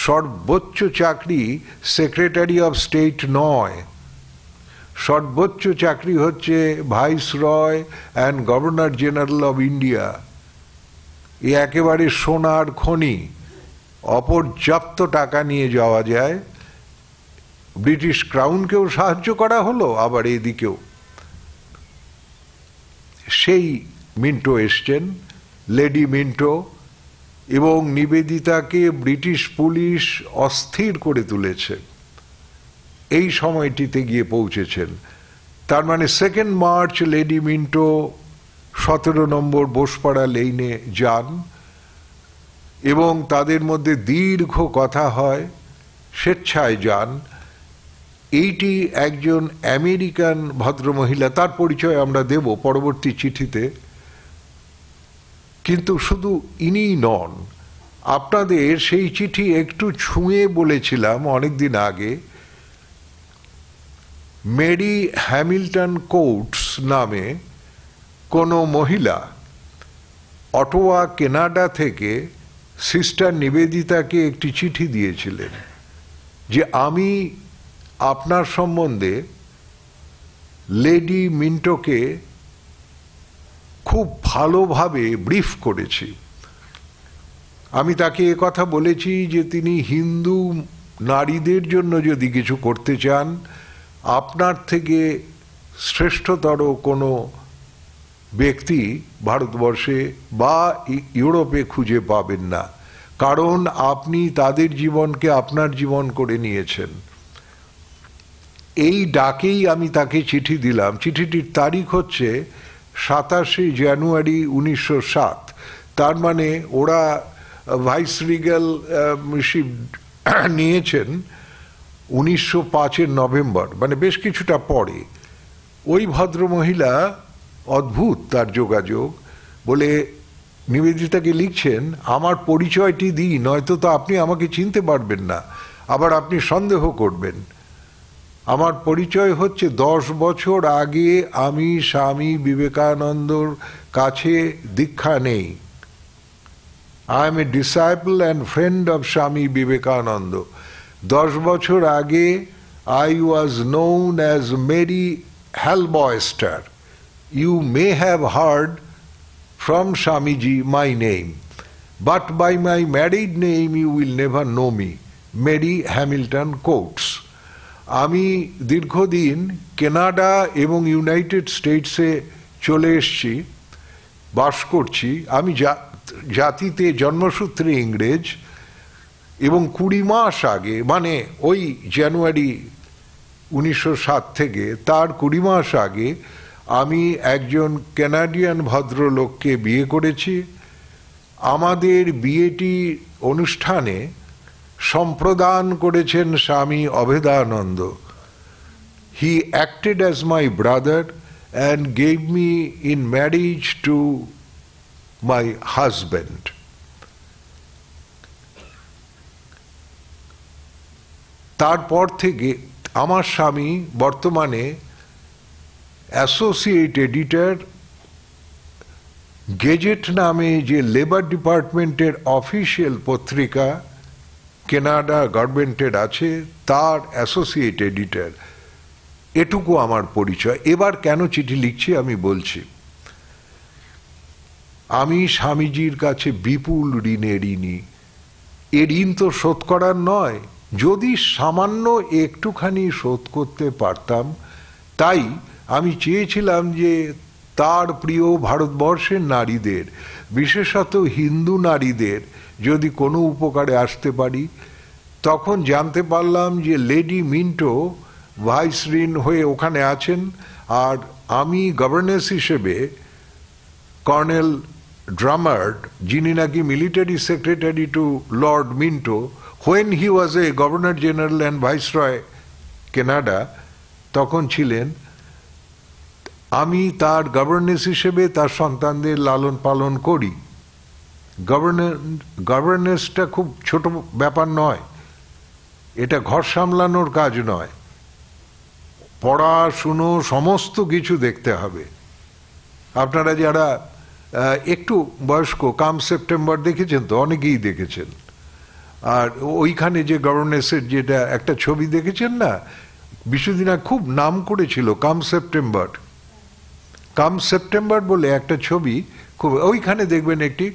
সর্বোচ্চ চাকরি সেক্রেটারি অফ স্টেট নয়, সর্বোচ্চ চাকরি হচ্ছে Viceroy and Governor General of India. এ একেবারে সোনার খনি, অপর্যাপ্ত টাকা নিয়ে যাওয়া যায়। ব্রিটিশ ক্রাউনকেও সাহায্য করা হলো, আবার এদিকেও। সেই মিন্টো এসছেন, লেডি মিন্টো, এবং নিবেদিতাকে ব্রিটিশ পুলিশ অস্থির করে তুলেছে। এই সময়টিতে গিয়ে পৌঁছেছেন। তার মানে 2 মার্চ লেডি মিন্টো 17 নম্বর বোসপাড়া লেইনে যান এবং তাদের মধ্যে দীর্ঘ কথা হয়, স্বেচ্ছায় যান। এইটি একজন আমেরিকান ভদ্রমহিলা, তার পরিচয় আমরা দেব পরবর্তী চিঠিতে। কিন্তু শুধু ইনিই নন, আপনাদের সেই চিঠি একটু ছুঁয়ে বলেছিলাম অনেকদিন আগে, মেরি হ্যামিল্টন কোটস নামে কোনো মহিলা অটোয়া কানাডা থেকে সিস্টার নিবেদিতাকে একটি চিঠি দিয়েছিলেন যে আমি আপনার সম্বন্ধে লেডি মিন্টোকে খুব ভালোভাবে ব্রিফ করেছি। আমি তাকে কথা বলেছি যে তিনি হিন্দু নারীদের জন্য যদি কিছু করতে চান, আপনার থেকে শ্রেষ্ঠতর কোনো ব্যক্তি ভারতবর্ষে বা ইউরোপে খুঁজে পাবেন না, কারণ আপনি তাদের জীবনকে আপনার জীবন করে নিয়েছেন। এই ডাকেই আমি তাকে চিঠি দিলাম। চিঠিটির তারিখ হচ্ছে 27 জানুয়ারি 1907। তার মানে ওরা ভাইসরিগালশিপ নিয়েছেন 1905 নভেম্বর, মানে বেশ কিছুটা পরে। ওই ভদ্রমহিলা, অদ্ভুত তার যোগাযোগ, বলে নিবেদিতাকে লিখছেন, আমার পরিচয়টি দিই, নয়তো তো আপনি আমাকে চিনতে পারবেন না, আবার আপনি সন্দেহ করবেন। আমার পরিচয় হচ্ছে 10 বছর আগে আমি স্বামী বিবেকানন্দর কাছে দীক্ষা নেই। I M A disciple and friend of Swami Vivekananda. 10 বছর আগে I was known as Mary Halboyster. You may have heard from Swamiji my name, but by my married name you will never know me. Mary Hamilton Coates. আমি দীর্ঘদিন Canada এবং United স্টেটসে চলে এসেছি, বাস করছি। আমি জাতিতে জন্মসূত্রে ইংরেজ, এবং 20 মাস আগে, মানে ওই জানুয়ারি 1907 থেকে তার 20 মাস আগে আমি একজন কানাডিয়ান ভদ্রলোককে বিয়ে করেছি। আমাদের বিয়েটি অনুষ্ঠানে সম্প্রদান করেছেন স্বামী Abhedananda. He acted as my brother and gave me in marriage to my husband. তারপর থেকে আমার স্বামী বর্তমানে অ্যাসোসিয়েট এডিটর, গেজেট নামে যে লেবার ডিপার্টমেন্টের অফিসিয়াল পত্রিকা কানাডা গভর্নমেন্টের আছে, তার অ্যাসোসিয়েট এডিটর। এটুকু আমার পরিচয়। এবার কেন চিঠি লিখছি আমি বলছি। আমি স্বামীজির কাছে বিপুল ঋণে ঋণী। এ ঋণ তো শোধ করার নয়, যদি সামান্য একটুখানি শোধ করতে পারতাম। তাই আমি চেয়েছিলাম যে তার প্রিয় ভারতবর্ষের নারীদের, বিশেষত হিন্দু নারীদের যদি কোনো উপকারে আসতে পারি। তখন জানতে পারলাম যে লেডি মিন্টো ভাইসরিন হয়ে ওখানে আছেন, আর আমি গভর্নেস হিসেবে কর্নেল ড্রামার্ড, যিনি নাকি military secretary to Lord Minto when he was a Governor General and Viceroy Canada, তখন ছিলেন। আমি তার গভর্নেস হিসেবে তার সন্তানদের লালন পালন করি। গভর্নেসটা খুব ছোট ব্যাপার নয়, এটা ঘর সামলানোর কাজ নয়, পড়াশুনো সমস্ত কিছু দেখতে হবে। আপনারা যারা একটু বয়স্ক কাম সেপ্টেম্বর দেখেছেন তো, অনেকেই দেখেছেন। আর ওইখানে যে গভর্নেসের যেটা একটা ছবি দেখেছেন না, বিশ্বদিনা খুব নাম করেছিল কাম সেপ্টেম্বর। কাম সেপ্টেম্বর বলে একটা ছবি, খুব ওইখানে দেখবেন একটি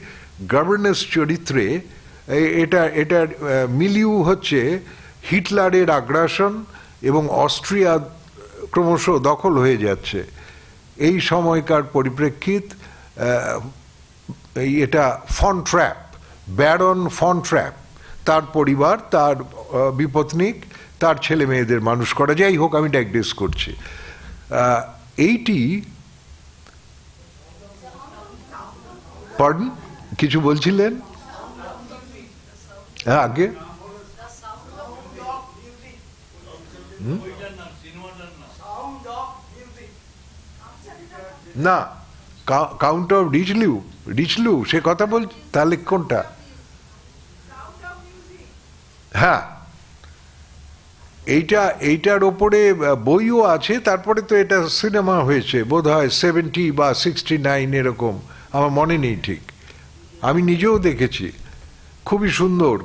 গভর্নেস চরিত্রে। এটার মিলিউ হচ্ছে হিটলারের আগ্রাসন এবং অস্ট্রিয়া ক্রমশ দখল হয়ে যাচ্ছে, এই সময়কার পরিপ্রেক্ষিত। এটা von Trapp, Baron von Trapp, তার পরিবার, তার বিপত্নিক, তার ছেলে মেয়েদের মানুষ করা। যাই হোক, আমি ডাইগ্রেস করছি। এইটি পার্ডন কিছু বলছিলেন? হ্যাঁ, আগে না, কাউন্ট অফ রিচলু সে কথা বল, তাহলে কোনটা? হ্যাঁ, এইটার ওপরে বইও আছে। তারপরে তো এটা সিনেমা হয়েছে বোধ হয় 70 বা 69 এরকম, আমার মনে নেই ঠিক। আমি নিজেও দেখেছি, খুবই সুন্দর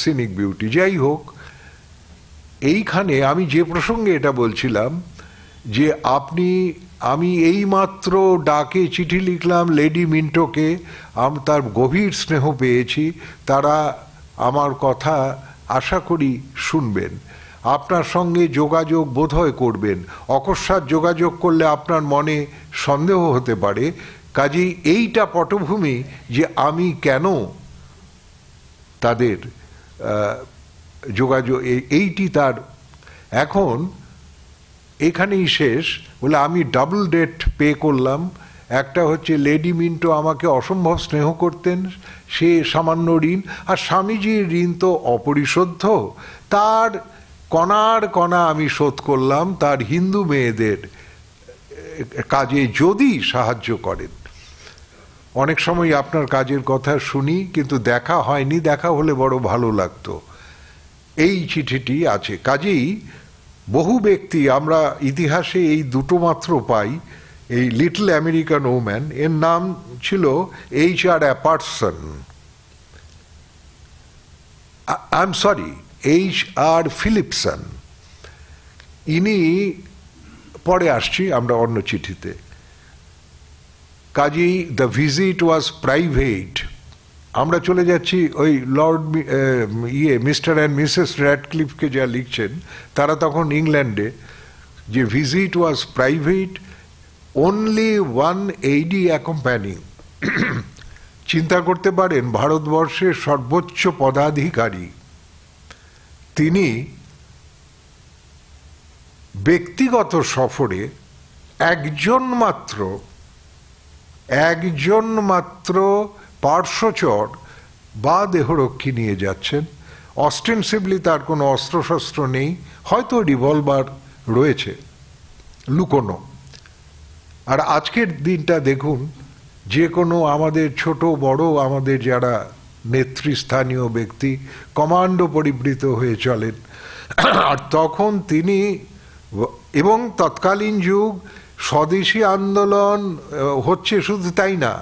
সিনিক বিউটি। যাই হোক, এইখানে আমি যে প্রসঙ্গে এটা বলছিলাম যে আমি এইমাত্র ডাকে চিঠি লিখলাম লেডি মিন্টোকে, তার গভীর স্নেহ পেয়েছি। তারা আমার কথা আশা করি শুনবেন, আপনার সঙ্গে যোগাযোগ বোধহয় করবেন। অকস্মাৎ যোগাযোগ করলে আপনার মনে সন্দেহ হতে পারে। কাজেই এইটা পটভূমি যে আমি কেন তাদের যোগাযোগ, এইটি তার। এখন এখানেই শেষ বলে আমি ডাবল ডেট পে করলাম। একটা হচ্ছে লেডি মিন্টো আমাকে অসম্ভব স্নেহ করতেন, সে সামান্য ঋণ। আর স্বামীজির ঋণ তো অপরিশোধ্য, তার কণার কণা আমি শোধ করলাম তার হিন্দু মেয়েদের কাজে যদি সাহায্য করেন। অনেক সময় আপনার কাজের কথা শুনি, কিন্তু দেখা হয়নি, দেখা হলে বড় ভালো লাগতো। এই চিঠিটি আছে। কাজেই বহু ব্যক্তি, আমরা ইতিহাসে এই দুটো মাত্র পাই। এই লিটল আমেরিকান ওম্যান, এর নাম ছিল HR অ্যাপারসন, HR ফিলিপসন। ইনি পরে আসছি আমরা অন্য চিঠিতে। কাজী দ্য ভিজিট ওয়াজ প্রাইভেট। আমরা চলে যাচ্ছি ওই লর্ড মিস্টার অ্যান্ড মিসেস র্যাডক্লিফকে যা লিখছেন, তারা তখন ইংল্যান্ডে, যে ভিজিট ওয়াজ প্রাইভেট, অনলি ওয়ান এইডি অ্যাকম্প্যানিং। চিন্তা করতে পারেন, ভারতবর্ষের সর্বোচ্চ পদাধিকারী তিনি ব্যক্তিগত সফরে একজন মাত্র পার্শ্বচর বা দেহরক্ষী নিয়ে যাচ্ছেন। অস্টেনসিভলি তার কোনো অস্ত্রশস্ত্র নেই, হয়তো রিভলভার রয়েছে লুকোনো। আর আজকের দিনটা দেখুন, যে কোনো আমাদের ছোট বড় আমাদের যারা নেতৃস্থানীয় ব্যক্তি কমান্ডো পরিবৃত হয়ে চলেন, আর তখন তিনি, এবং তৎকালীন যুগ, স্বদেশী আন্দোলন হচ্ছে শুধু তাই না,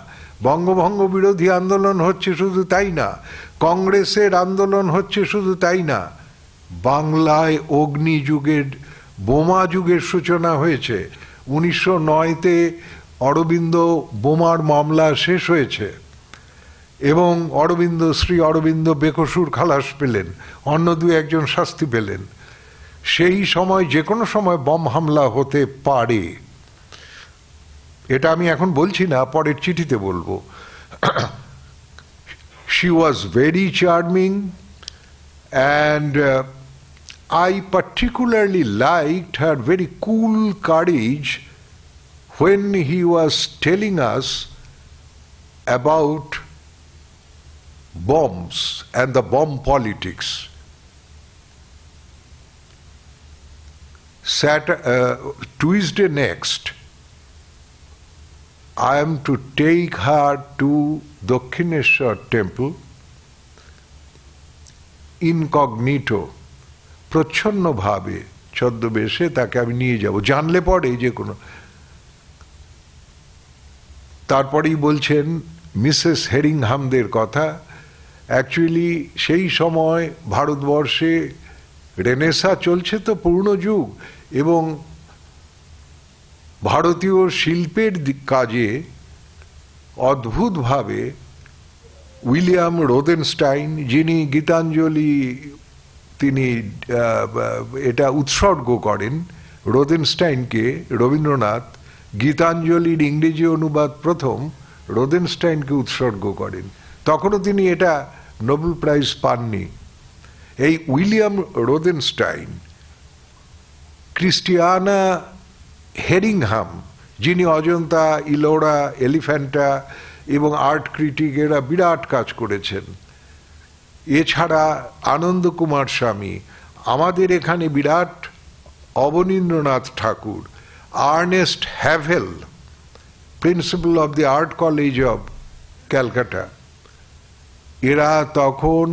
বঙ্গভঙ্গ বিরোধী আন্দোলন হচ্ছে শুধু তাই না, কংগ্রেসের আন্দোলন হচ্ছে শুধু তাই না, বাংলায় অগ্নিযুগের, বোমা যুগের সূচনা হয়েছে। 1909-তে অরবিন্দ বোমার মামলা শেষ হয়েছে এবং শ্রী অরবিন্দ বেকসুর খালাস পেলেন, অন্য দু একজন শাস্তি পেলেন। সেই সময় যে কোনো সময় বম হামলা হতে পারে, এটা আমি এখন বলছি না, পরের চিঠিতে বলবো। She was very charming, and I particularly liked her very cool courage when he was telling us about bombs and the bomb politics. Tuesday next, I am to take her to Dakshineshwar temple incognito, প্রচ্ছন্ন ভাবে, ছদ্মবেশে তাকে আমি নিয়ে যাব, জানলে পরে যে কোনো। তারপরেই বলছেন মিসেস হেরিংহামদের কথা। অ্যাকচুয়ালি সেই সময় ভারতবর্ষে রেনেসা চলছে, তো পূর্ণ যুগ, এবং ভারতীয় শিল্পের কাজে অদ্ভুতভাবে উইলিয়াম রোদেনস্টাইন, যিনি গীতাঞ্জলি তিনি এটা উৎসর্গ করেন রোদেনস্টাইনকে, রবীন্দ্রনাথ গীতাঞ্জলির ইংরেজি অনুবাদ প্রথম রোদেনস্টাইনকে উৎসর্গ করেন। তখনও তিনি এটা নোবেল প্রাইজ পাননি। এই উইলিয়াম রোদেনস্টাইন, ক্রিস্টিয়ানা হেরিংহাম, যিনি অজন্তা, ইলোরা, এলিফ্যান্টা এবং আর্ট ক্রিটিক, এরা বিরাট কাজ করেছেন। এছাড়া আনন্দ কুমার স্বামী, আমাদের এখানে বিরাট Abanindranath Thakur, Ernest Havell, principal of the Art College of Calcutta, এরা তখন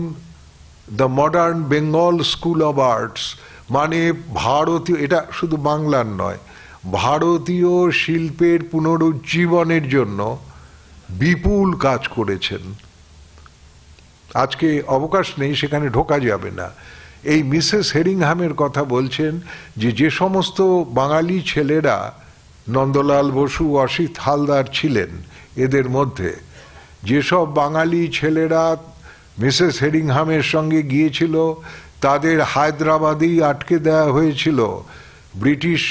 the Modern Bengal School of Arts, মানে ভারতীয়, এটা শুধু বাংলার নয়, ভারতীয় শিল্পের পুনরুজ্জীবনের জন্য বিপুল কাজ করেছেন। আজকে অবকাশ নেই, সেখানে ঢোকা যাবে না। এই মিসেস হেরিংহামের কথা বলছেন যে সমস্ত বাঙালি ছেলেরা, নন্দলাল বসু, অসিত হালদার ছিলেন এদের মধ্যে, যেসব বাঙালি ছেলেরা মিসেস হেরিংহামের সঙ্গে গিয়েছিল তাদের হায়দ্রাবাদেই আটকে দেওয়া হয়েছিল, ব্রিটিশ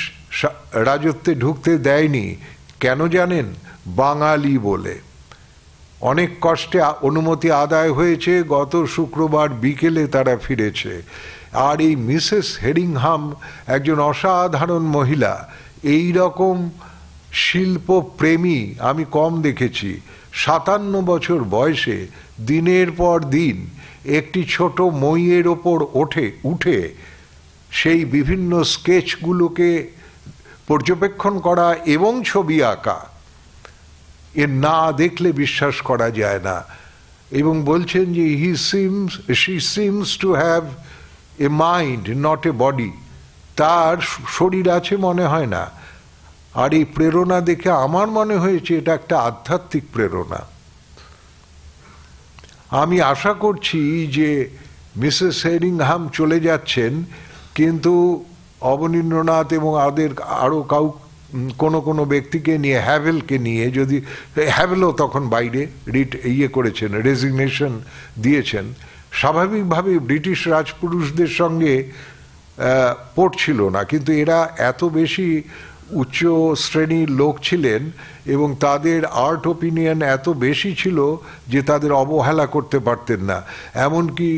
রাজত্বে ঢুকতে দেয়নি। কেন জানেন? বাঙালি বলে। অনেক কষ্টে অনুমতি আদায় হয়েছে, গত শুক্রবার বিকেলে তারা ফিরেছে। আর এই মিসেস হেরিংহাম একজন অসাধারণ মহিলা। এই রকম শিল্পপ্রেমী আমি কম দেখেছি। 57 বছর বয়সে দিনের পর দিন একটি ছোট মইয়ের ওপর উঠে সেই বিভিন্ন স্কেচগুলোকে পর্যবেক্ষণ করা এবং ছবি আঁকা, এ না দেখলে বিশ্বাস করা যায় না। এবং বলছেন যে she seems to have a mind, not a body, তার শরীর আছে মনে হয় না। আর এই প্রেরণা দেখে আমার মনে হয়েছে এটা একটা আধ্যাত্মিক প্রেরণা। আমি আশা করছি যে মিসেস হেরিংহাম চলে যাচ্ছেন, কিন্তু অবনীন্দ্রনাথ এবং আরও কোনো ব্যক্তিকে নিয়ে, হ্যাভেলকে নিয়ে, যদি হ্যাভেলও তখন বাইরে করেছেন, রেজিগনেশন দিয়েছেন, স্বাভাবিকভাবে ব্রিটিশ রাজপুরুষদের সঙ্গে পড়ছিল না, কিন্তু এরা এত বেশি উচ্চ শ্রেণীর লোক ছিলেন এবং তাদের আর্ট ওপিনিয়ন এত বেশি ছিল যে তাদের অবহেলা করতে পারতেন না। এমনকি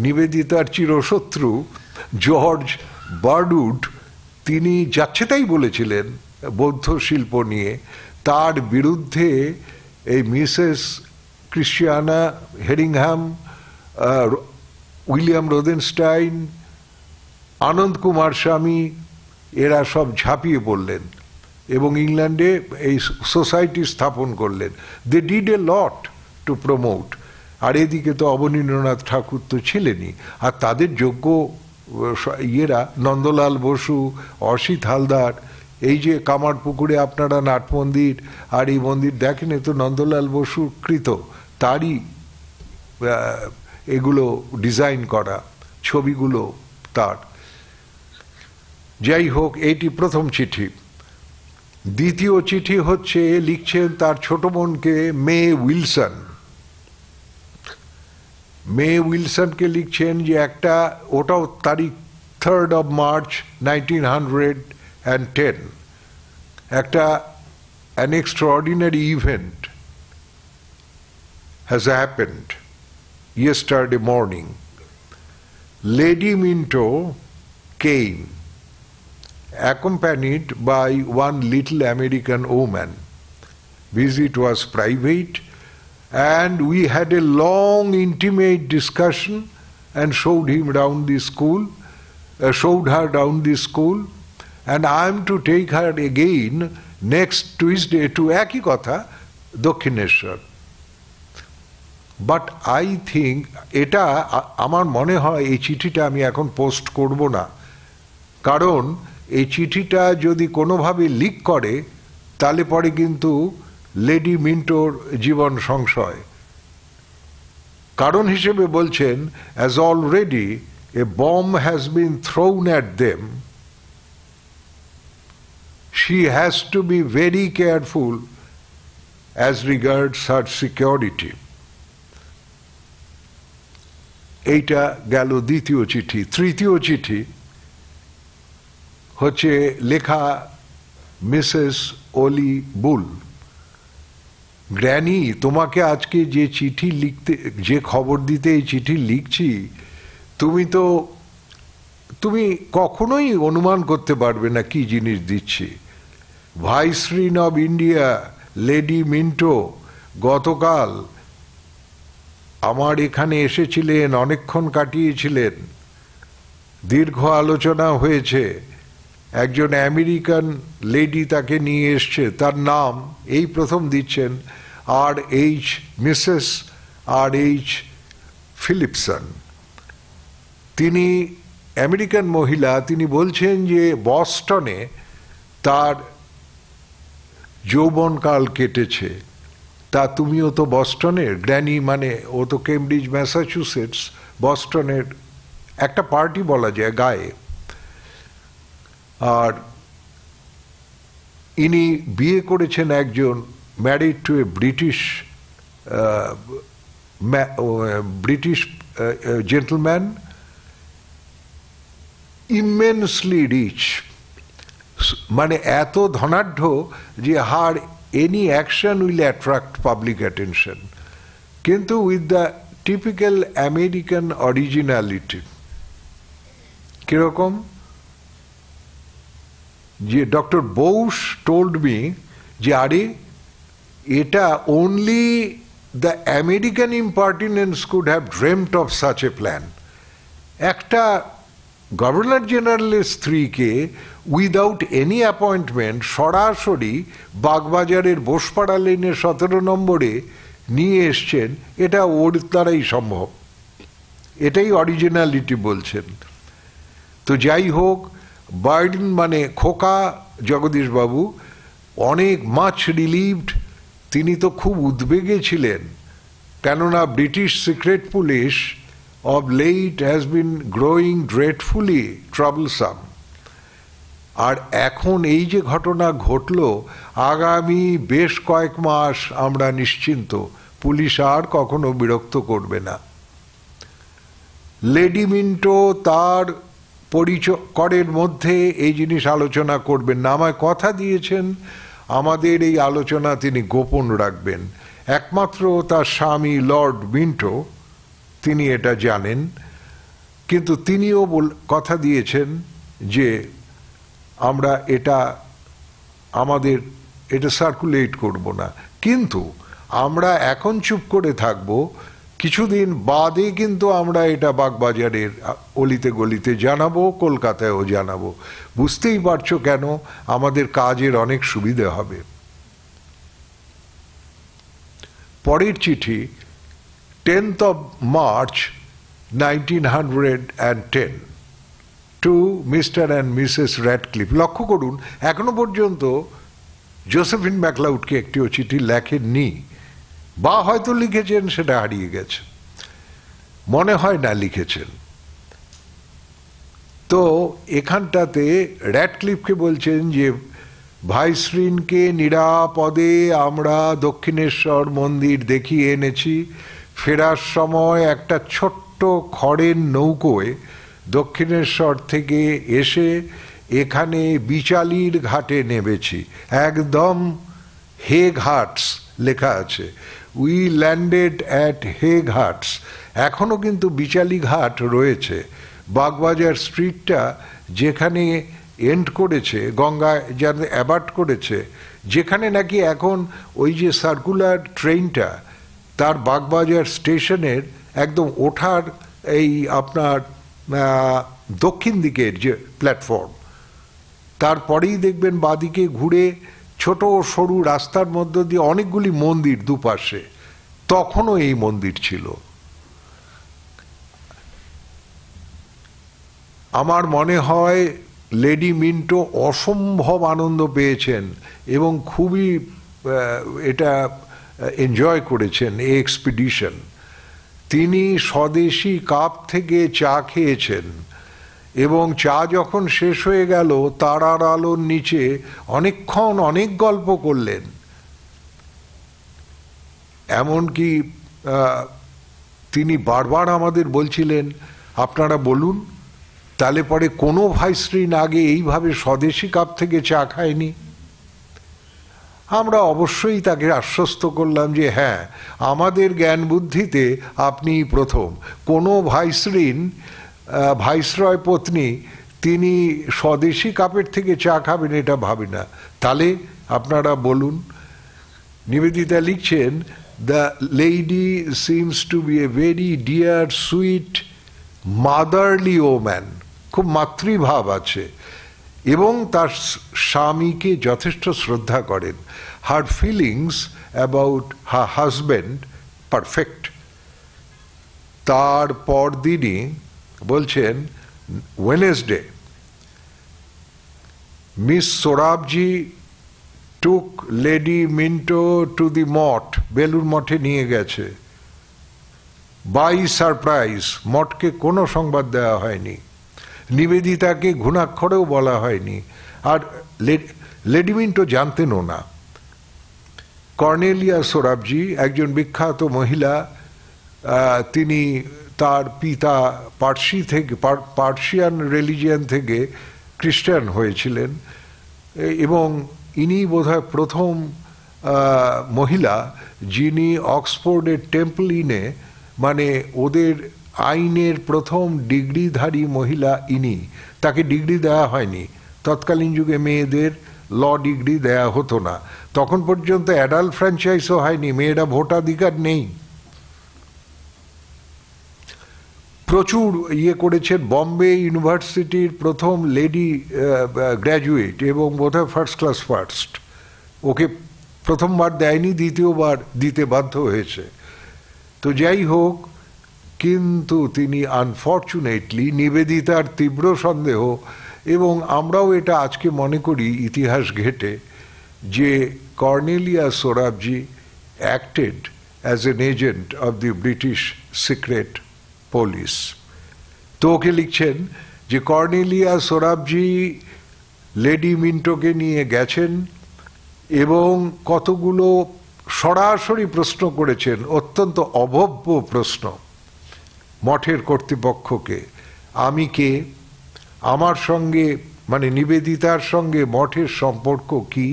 নিবেদিতার চিরশত্রু জর্জ বার্ডউড, তিনি যাচ্ছে তাই বলেছিলেন বৌদ্ধ শিল্প নিয়ে। তার বিরুদ্ধে এই মিসেস ক্রিশ্চিয়ানা হেরিংহ্যাম, উইলিয়াম রোদেনস্টাইন, আনন্দ কুমার স্বামী, এরা সব ঝাঁপিয়ে পড়লেন এবং ইংল্যান্ডে এই সোসাইটি স্থাপন করলেন। They did a lot to promote. আর এদিকে তো অবনীন্দ্রনাথ ঠাকুর তো ছিলেনই, আর তাদের যোগ্য নন্দলাল বসু, অসিত হালদার, এই যে কামারপুকুরে আপনারা নাট মন্দির আর এই মন্দির দেখেন, এ তো নন্দলাল বসু কৃত, তারই এগুলো ডিজাইন করা, ছবিগুলো তার। যাই হোক, এইটি প্রথম চিঠি। দ্বিতীয় চিঠি হচ্ছে, লিখছেন তার ছোট বোনকে মে উইলসন। মে উইলসনকে লিখছেন যে একটা, ওটাও তারিখ 3rd of March 1910, একটা an extraordinary event has happened yesterday morning. Lady Minto came accompanied by one little American woman. Visit was private, and we had a long, intimate discussion and showed her round the school, and I am to take her again next Tuesday to একই কথা, Dakshineswar. But I think, এটা আমার মনে হয় এই চিঠিটা আমি এখন পোস্ট করব না, কারণ এই চিঠিটা যদি কোনোভাবে লিক করে তাহলে পরে কিন্তু লেডি মিন্টোর জীবন সংশয়। কারণ হিসেবে বলছেন, as already a bomb has been thrown at them, she has to be very careful as regards her security. এইটা গেল দ্বিতীয় চিঠি। তৃতীয় চিঠি হচ্ছে লেখা মিসেস ওলি বুল। গ্র্যানি, তোমাকে আজকে যে চিঠি লিখতে, যে খবর দিতে এই চিঠি লিখছি, তুমি কখনোই অনুমান করতে পারবে না কি জিনিস দিচ্ছি। Viceroy of India lady Minto গতকাল আমার এখানে এসেছিলেন, অনেকক্ষণ কাটিয়েছিলেন, দীর্ঘ আলোচনা হয়েছে। একজন আমেরিকান লেডি তাকে নিয়ে এসছে, তার নাম এই প্রথম দিচ্ছেন মিসেস R.H. ফিলিপসন। তিনি আমেরিকান মহিলা। তিনি বলছেন যে বস্টনে তার যৌবনকাল কেটেছে। তা তুমিও তো বস্টনের? গ্র্যানি মানে ও তো কেমব্রিজ ম্যাসাচুসেটস, বস্টনের একটা পার্টি বলা যায় গায়ে। আর ইনি বিয়ে করেছেন একজন, married to a British gentleman, immensely rich, মানে এত ধনাঢ্য যে her any action will attract public attention, কিন্তু with the typical American originality. কিরকম? যে ডক্টর বোস টোল্ড মি যে আরে এটা only the American impertinence could have dreamt of such a plan. একটা গভর্নর জেনারেলের স্ত্রীকে উইদাউট এনি অ্যাপয়েন্টমেন্ট সরাসরি বাগবাজারের বোসপাড়া লেনের 17 নম্বরে নিয়ে এসছেন, এটা ওর দ্বারাই সম্ভব। এটাই অরিজিনালিটি বলছেন। তো যাই হোক, বার্ডেন মানে খোকা জগদীশবাবু অনেক মাচ রিলিভড। তিনি তো খুব উদ্বেগে ছিলেন, কেননা British secret police of late has been growing dreadfully troublesome, আর এখন এই যে ঘটনা ঘটল, আগামী বেশ কয়েক মাস আমরা নিশ্চিন্ত, পুলিশ আর কখনো বিরক্ত করবে না। লেডি মিন্টো তার পরিচয়ের মধ্যে এই জিনিস আলোচনা করবেন না। আমায় কথা দিয়েছেন আমাদের এই আলোচনা তিনি গোপন রাখবেন। একমাত্র তার স্বামী লর্ড মিন্টো তিনি এটা জানেন, কিন্তু তিনিও কথা দিয়েছেন যে আমরা আমাদের এটা সার্কুলেট করব না। কিন্তু আমরা এখন চুপ করে থাকব, কিছুদিন বাদে কিন্তু আমরা এটা বাগবাজারের অলিতে গলিতে জানাবো, কলকাতায়ও জানাবো। বুঝতেই পারছো কেন, আমাদের কাজের অনেক সুবিধা হবে। পরের চিঠি 10th of March 1910 to Mr and Mrs Radcliffe. লক্ষ্য করুন, এখনো পর্যন্ত জোসেফিন ম্যাকলাউডকে একটিও চিঠি লেখেননি, বা হয়তো লিখেছেন সেটা হারিয়ে গেছে, মনে হয় না লিখেছেন। তো এখানটাতে র্যাডক্লিফকে বলছেন যে ভাইসরিনকে নিরাপদে আমরা দক্ষিণেশ্বর মন্দির দেখিয়ে এনেছি। ফেরার সময় একটা ছোট্ট খড়ের নৌকোয় দক্ষিণেশ্বর থেকে এসে এখানে বিচালির ঘাটে নেমেছি। একদম হে ঘাটস লেখা আছে, উই ল্যান্ডেড অ্যাট হে ঘাটস। এখনো কিন্তু বিচালি ঘাট রয়েছে। বাগবাজার স্ট্রিটটা যেখানে এন্ড করেছে, গঙ্গায় যার অ্যাবার্ট করেছে, যেখানে নাকি এখন ওই যে সার্কুলার ট্রেনটা তার বাগবাজার স্টেশনের একদম ওঠার এই আপনার দক্ষিণ দিকের যে প্ল্যাটফর্ম, তারপরেই দেখবেন বাদিকে ঘুরে ছোট সরু রাস্তার মধ্য দিয়ে অনেকগুলি মন্দির দুপাশে, তখনও এই মন্দির ছিল। আমার মনে হয় লেডি মিন্টো অসম্ভব আনন্দ পেয়েছেন এবং খুবই এটা এনজয় করেছেন এই এক্সপিডিশন। তিনি স্বদেশি কাপ থেকে চা খেয়েছেন এবং চা যখন শেষ হয়ে গেল তারার আলোর নিচে অনেকক্ষণ অনেক গল্প করলেন। এমনকি তিনি বারবার আমাদের বলছিলেন, আপনারা বলুন, তাহলে পরে কোনো ভাইসরিন আগে এইভাবে স্বদেশি কাপ থেকে চা খায়নি? আমরা অবশ্যই তাকে আশ্বস্ত করলাম যে হ্যাঁ, আমাদের জ্ঞান বুদ্ধিতে আপনিই প্রথম। কোনো ভাইসরয় পত্নী তিনি স্বদেশি কাপের থেকে চা খাবেন এটা ভাবি না। তাহলে আপনারা বলুন। নিবেদিতা লিখছেন, the lady seems to be a very dear sweet motherly woman. খুব মাতৃভাব আছে এবং তার স্বামীকে যথেষ্ট শ্রদ্ধা করেন। Her feelings about her husband perfect. তার পরদিনই বলছেন, Wednesday Miss Sorabji took Lady Minto to the Math. Belur মঠে নিয়ে গেছে বাই সারপ্রাইজ। মঠকে কোনো সংবাদ দেওয়া হয়নি, নিবেদিতাকে ঘুণাক্ষরেও বলা হয়নি, আর লেডি মিন্টো জানতেনও না। কর্নেলিয়া সোরাবজি একজন বিখ্যাত মহিলা, তিনি তার পিতা পার্সিয়ান রিলিজিয়ান থেকে খ্রিস্টান হয়েছিলেন এবং ইনি বোধহয় প্রথম মহিলা যিনি অক্সফোর্ডের টেম্পল ইনে, মানে ওদের আইনের প্রথম ডিগ্রিধারী মহিলা ইনি। তাকে ডিগ্রি দেওয়া হয়নি, তৎকালীন যুগে মেয়েদের ল ডিগ্রি দেয়া হতো না, তখন পর্যন্ত অ্যাডাল্ট ফ্র্যাঞ্চাইজও হয়নি, মেয়েরা ভোটাধিকার নেই। প্রচুর করেছেন, বম্বে ইউনিভার্সিটির প্রথম লেডি গ্র্যাজুয়েট এবং বোধহয় ফার্স্ট ক্লাস ফার্স্ট। ওকে প্রথমবার দেয়নি, দ্বিতীয়বার দিতে বাধ্য হয়েছে। তো যাই হোক, কিন্তু তিনি আনফর্চুনেটলি, নিবেদিতার তীব্র সন্দেহ, এবং আমরাও এটা আজকে মনে করি ইতিহাস ঘেটে, যে Cornelia Sorabji acted as an agent of the British secret police. তো ওকে লিখছেন যে কর্নেলিয়া সোরাবজি লেডি মিন্টোকে নিয়ে গেছেন এবং কতগুলো সরাসরি প্রশ্ন করেছেন, অত্যন্ত অভব্য প্রশ্ন মঠের কর্তৃপক্ষকে। আমি কে, আমার সঙ্গে মানে নিবেদিতার সঙ্গে মঠের সম্পর্ক কি,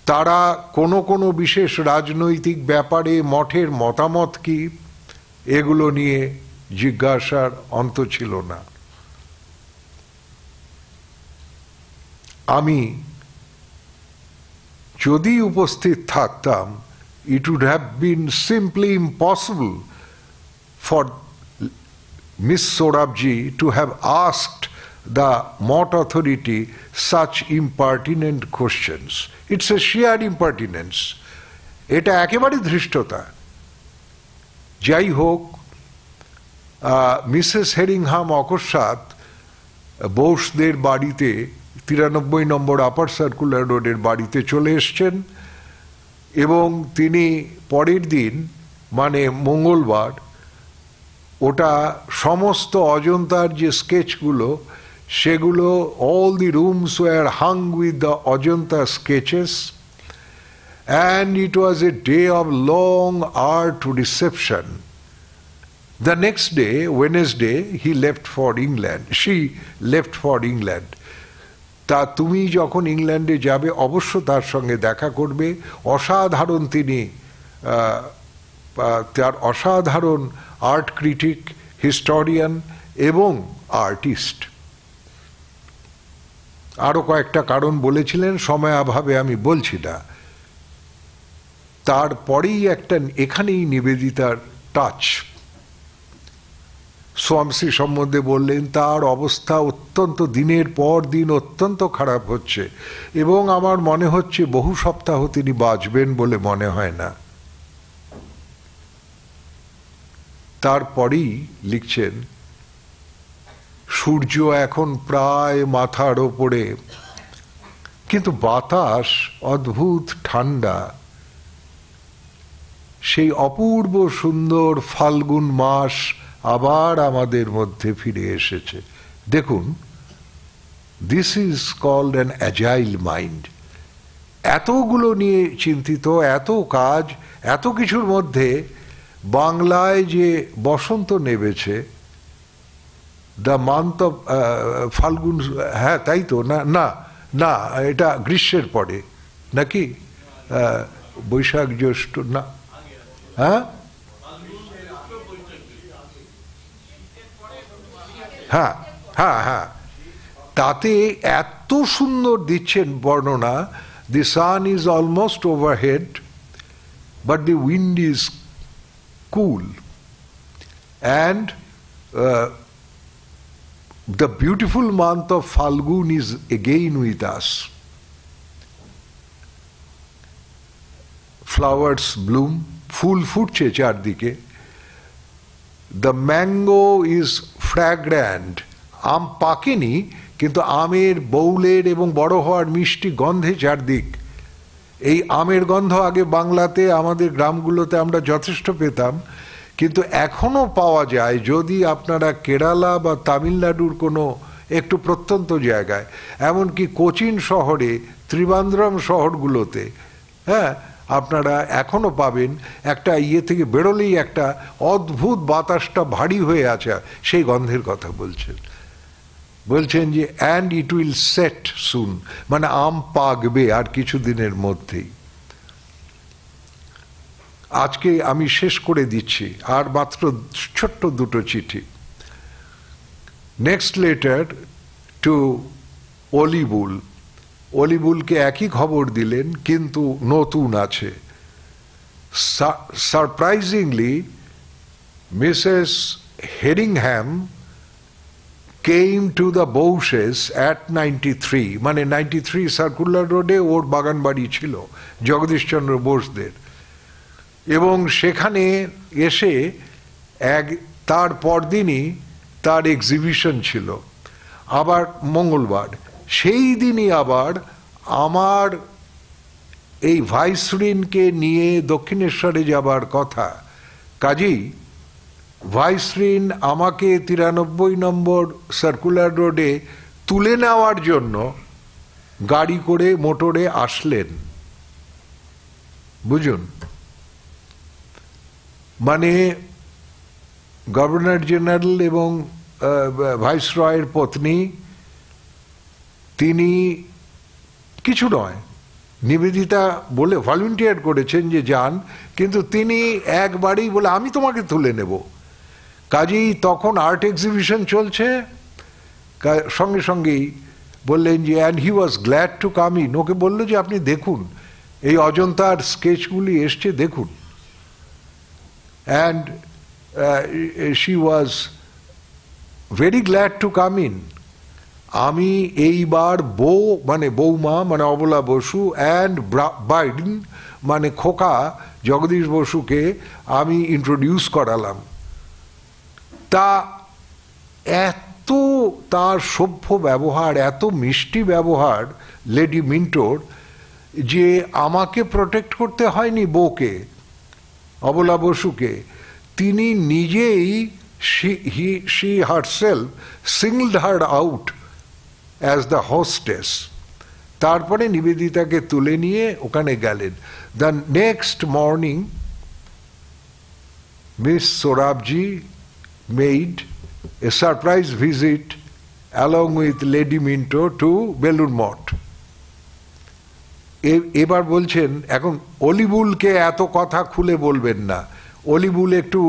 তারা কোনো কোনো বিশেষ রাজনৈতিক ব্যাপারে মঠের মতামত কি, এগুলো নিয়ে জিজ্ঞাসার অন্ত ছিল না। আমি যদি উপস্থিত থাকতাম, it would have been simply impossible for Miss Sorabji to have asked the Mott authority such impertinent questions. It's a sheer impertinence. এটা একেবারে ধৃষ্টতা। যাই হোক, মিসেস হেরিংহাম অকস্মাৎ বোসদের বাড়িতে 93 নম্বর আপার সার্কুলার রোডের বাড়িতে চলে এসছেন এবং তিনি পরের দিন মানে মঙ্গলবার ওটা সমস্ত অজন্তার যে স্কেচগুলো সেগুলো, all the rooms were hung with the Ajanta sketches, and it was a day of long art reception. The next day, Wednesday, he left for England. She left for England. তা তুমি যখন ইংল্যান্ডে যাবে অবশ্য তার সঙ্গে দেখা করবে। অসাধারণ তিনি, তার অসাধারণ আর্ট ক্রিটিক, হিস্টোরিয়ান এবং আর্টিস্ট। আরও কয়েকটা কারণ বলেছিলেন, সময় অভাবে আমি বলছি না। তারপরেই একটা এখানেই নিবেদিতার টাচ। সোয়ামসি সম্বন্ধে বললেন তার অবস্থা অত্যন্ত দিনের পর দিন অত্যন্ত খারাপ হচ্ছে এবং আমার মনে হচ্ছে বহু সপ্তাহ তিনি বাঁচবেন বলে মনে হয় না। তারপরেই লিখছেন, সূর্য এখন প্রায় মাথার ওপরে, কিন্তু বাতাস অদ্ভুত ঠান্ডা। সেই অপূর্ব সুন্দর ফাল্গুন মাস আবার আমাদের মধ্যে ফিরে এসেছে। দেখুন, this is called an agile mind. এতগুলো নিয়ে চিন্তিত, এত কাজ, এত কিছুর মধ্যে বাংলায় যে বসন্ত নেমেছে, দ্য মান্থ অফ ফাল্গুন, হ্যাঁ তাই তো, না না না, এটা গ্রীষ্মের পরে নাকি? বৈশাখ জ্যৈষ্ঠ না, হ্যাঁ হ্যাঁ হ্যাঁ হ্যাঁ, তাতে এত সুন্দর দিচ্ছেন বর্ণনা। The sun is almost overhead but the wind is cool and the beautiful month of Falgun is again with us. Flowers bloom, ফুল ফুটছে চারদিকে। The mango is fragrant. আম পাকেনি, কিন্তু আমের বৌলের এবং বড় হওয়ার মিষ্টি গন্ধে চারদিক। এই আমের গন্ধ আগে বাংলাতে আমাদের গ্রামগুলোতে আমরা যথেষ্ট পেতাম, কিন্তু এখনো পাওয়া যায় যদি আপনারা কেরালা বা তামিলনাড়ুর কোনো একটু প্রত্যন্ত জায়গায়, এমনকি কোচিন শহরে, ত্রিবান্দ্রম শহরগুলোতে, হ্যাঁ আপনারা এখনো পাবেন। একটা ইয়ে থেকে বেরোলেই একটা অদ্ভুত বাতাসটা ভারী হয়ে আছে, সেই গন্ধের কথা বলছেন যে অ্যান্ড ইট উইল সেট সুন, মানে আম পাকবে আর কিছুদিনের মধ্যেই। আজকে আমি শেষ করে দিচ্ছি, আর মাত্র ছোট্ট দুটো চিঠি। Next letter to Ole Bull. অলিবুলকে একই খবর দিলেন, কিন্তু নতুন আছে। Surprisingly Mrs Herringham came to the Boses at 93, মানে 93 সার্কুলার রোডে ওর বাগান বাড়ি ছিল জগদীশচন্দ্র বোসদের, এবং সেখানে এসে তার পরদিনই তার এক্সিবিশন ছিল, আবার মঙ্গলবার। সেই দিনই আবার আমার এই ভাইসরিনকে নিয়ে দক্ষিণেশ্বরে যাবার কথা। কাজেই ভাইসরিন আমাকে 93 নম্বর সার্কুলার রোডে তুলে নেওয়ার জন্য গাড়ি করে মোটরে আসলেন, বুঝুন। মানে গভর্নর জেনারেল এবং ভাইসরয়ের পত্নী, তিনি কিছু নয়, নিবেদিতা বলে ভলান্টিয়ার করেছেন যে যান, কিন্তু তিনি একবারেই বলে আমি তোমাকে তুলে নেব। কাজেই তখন আর্ট এক্সিবিশন চলছে, সঙ্গে সঙ্গেই বললেন যে and he was glad to come in. ওকে বললো যে আপনি দেখুন, এই অজন্তার স্কেচগুলি এসছে, দেখুন। And she was very glad to come in. আমি এইবার বৌমা মানে অবলা বসু অ্যান্ড বাইডেন মানে খোকা জগদীশ বসুকে আমি ইন্ট্রোডিউস করালাম। তা এত তার সভ্য ব্যবহার, এত মিষ্টি ব্যবহার লেডি মিন্টোর, যে আমাকে প্রোটেক্ট করতে হয়নি বউকে, অবলা বসুকে। তিনি নিজেই she herself singled her out as the hostess. তারপরে নিবেদিতাকে তুলে নিয়ে ওখানে গেলেন। The next morning Miss Sorabji made a surprise visit along with Lady Minto to Belur Moth. এবার বলছেন, এখন অলিবুলকে এত কথা খুলে বলবেন না। অলিবুল একটু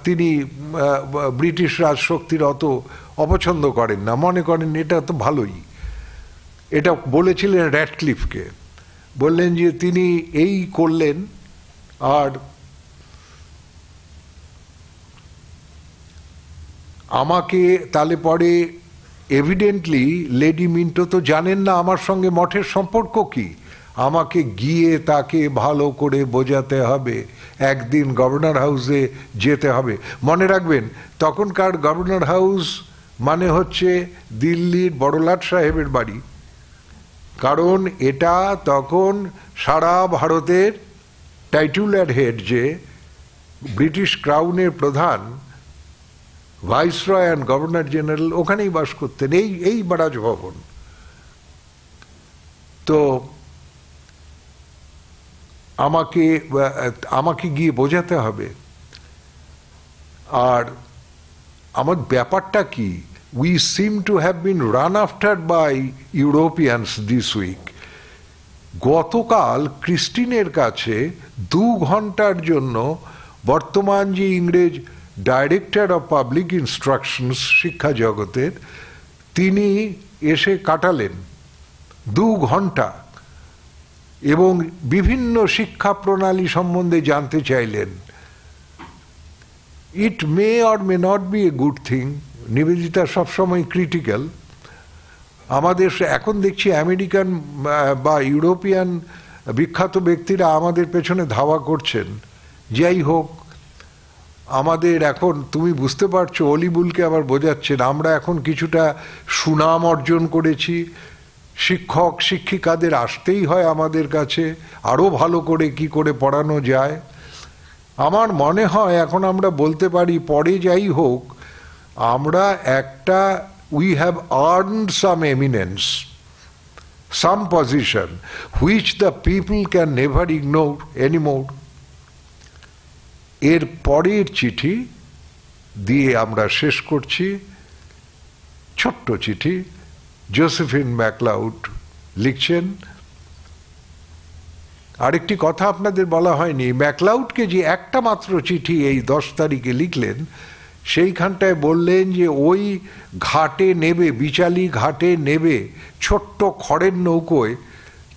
তিনি ব্রিটিশ রাজশক্তির অত অপছন্দ করেন না, মনে করেন এটা তো ভালোই। এটা বলেছিলেন র্যাডক্লিফকে, বললেন যে তিনি এই করলেন। আর আমাকে তাহলে পরে এভিডেন্টলি লেডি মিন্টো তো জানেন না আমার সঙ্গে মঠের সম্পর্ক কি, আমাকে গিয়ে তাকে ভালো করে বোঝাতে হবে, একদিন গভর্নর হাউসে যেতে হবে। মনে রাখবেন তখনকার গভর্নর হাউস মানে হচ্ছে দিল্লির বড়লাট সাহেবের বাড়ি, কারণ এটা তখন সারা ভারতের টাইটুলার হেড, যে ব্রিটিশ ক্রাউনের প্রধান ভাইসরয় অ্যান্ড গভর্নর জেনারেল ওখানেই বাস করতেন, এই বারাজ ভবন। তো আমাকে গিয়ে বোঝাতে হবে। আর আমার ব্যাপারটা কি, we seem to have been run after by Europeans this week. গতকাল ক্রিস্টিনের কাছে 2 ঘন্টার জন্য বর্তমান যে ইংরেজ ডাইরেক্টর অফ পাবলিক ইনস্ট্রাকশনস শিক্ষা জগতের, তিনি এসে কাটালেন 2 ঘন্টা এবং বিভিন্ন শিক্ষা প্রণালী সম্বন্ধে জানতে চাইলেন। It may or may not be a good thing. Nivedita সবসময় ক্রিটিক্যাল। আমাদের এখন দেখছি আমেরিকান বা ইউরোপিয়ান বিখ্যাত ব্যক্তিরা আমাদের পেছনে ধাওয়া করছেন। যাই হোক, আমাদের এখন তুমি বুঝতে পারছো, অলিবুলকে আবার বোঝাচ্ছেন আমরা এখন কিছুটা সুনাম অর্জন করেছি, শিক্ষক শিক্ষিকাদের আসতেই হয় আমাদের কাছে আরও ভালো করে কি করে পড়ানো যায়। আমার মনে হয় এখন আমরা বলতে পারি, পরে যাই হোক, আমরা একটা we have earned some eminence, some position which the people can never ignore anymore. এর পরের চিঠি দিয়ে আমরা শেষ করছি। ছোট্ট চিঠি, জোসেফিন ম্যাকলাউড লিখছেন। আরেকটি কথা আপনাদের বলা হয়নি, ম্যাকলাউডকে যে একটা মাত্র চিঠি এই 10 তারিখে লিখলেন, সেইখানটায় বললেন যে ওই ঘাটে নেবে, বিচালি ঘাটে নেবে ছোট্ট খড়ের নৌকোয়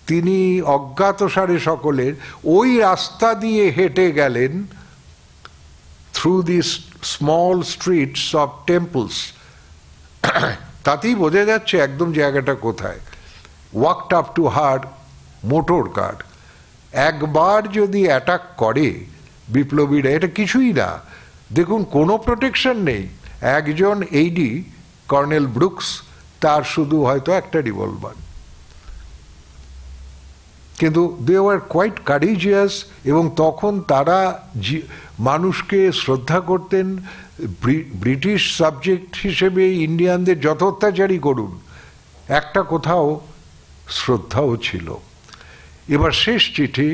তিনি অজ্ঞাতসারে সকলের ওই রাস্তা দিয়ে হেঁটে গেলেন, through this small streets of temples. তাতেই বোঝা যাচ্ছে একদম জায়গাটা কোথায়। Walked up to her motor car. একবার যদি অ্যাটাক করে বিপ্লবীরা, এটা কিছুই না, দেখুন কোনো প্রোটেকশন নেই। একজন এইডি কর্নেল ব্রুকস, তার শুধু হয়তো একটা রিভলভার, কিন্তু দে ওয়ার কোয়াইট কারেজিয়াস। এবং তখন তারা মানুষকে শ্রদ্ধা করতেন। ব্রিটিশ সাবজেক্ট হিসেবে ইন্ডিয়ানদের যত অত্যাচারই করুন, একটা কোথাও শ্রদ্ধাও ছিল। এবার শেষ চিঠি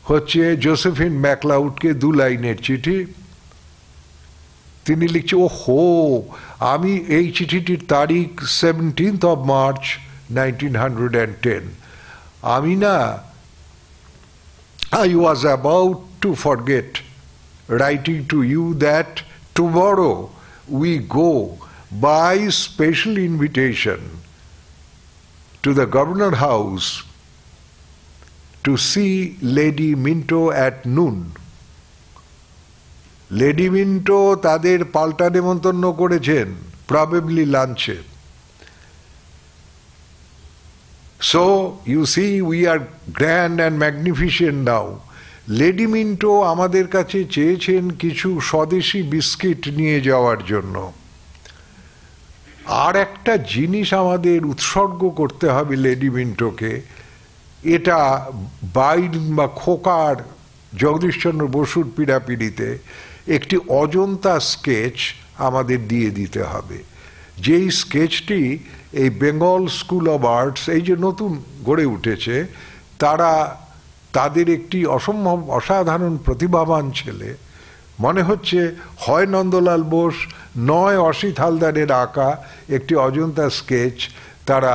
হচ্ছে জোসেফিন ম্যাকলাউডকে 2 লাইনের চিঠি। তিনি লিখছে, ও হো, আমি এই চিঠিটির তারিখ 17th of March 1910। আমি না, I was about to forget writing to you that tomorrow we go by special invitation to the Governor House to see Lady Minto at noon. Lady Minto তাদের পাল্টা নেমন্তন্ন করেছেন, প্রবাবলি লাঞ্চে। So you see, we are grand and magnificent now. Lady Minto আমাদের কাছে চেয়েছেন কিছু স্বদেশি বিস্কিট নিয়ে যাওয়ার জন্য। আর একটা জিনিস আমাদের উৎসর্গ করতে হবে লেডি মিন্টোকে, এটা বাইন বা খোকার জগদীশচন্দ্র বসুর পীড়াপিড়িতে একটি অজন্তা স্কেচ আমাদের দিয়ে দিতে হবে, যেই স্কেচটি এই বেঙ্গল স্কুল অব আর্টস, এই যে নতুন গড়ে উঠেছে, তাদের একটি অসম্ভব অসাধারণ প্রতিভাবান ছেলে, মনে হচ্ছে হয় নন্দলাল বোস নয় অসিত হালদারের আঁকা একটি অজন্তা স্কেচ, তারা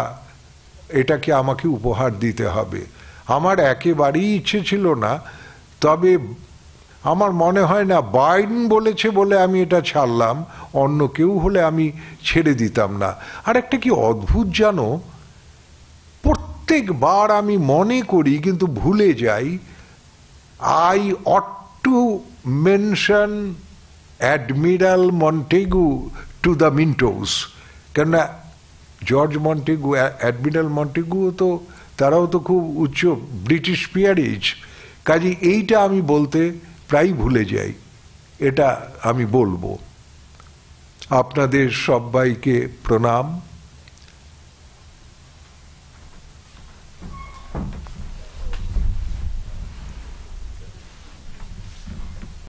এটাকে আমাকে উপহার দিতে হবে। আমার একেবারেই ইচ্ছে ছিল না, তবে আমার মনে হয় না বাইন বলেছে বলে আমি এটা ছাড়লাম, অন্য কেউ হলে আমি ছেড়ে দিতাম না। আর একটা কি অদ্ভুত জানো, প্রত্যেকবার আমি মনে করি কিন্তু ভুলে যাই, I ought to mention Admiral Montagu to the Mintos. কেননা জর্জ মন্টেগু, অ্যাডমিরাল মন্টেগুও তো, তারাও তো খুব উচ্চ ব্রিটিশ পিয়ারিজ, কাজে এইটা আমি বলতে প্রায় ভুলে যাই, এটা আমি বলবো। আপনাদের সবাইকে প্রণাম।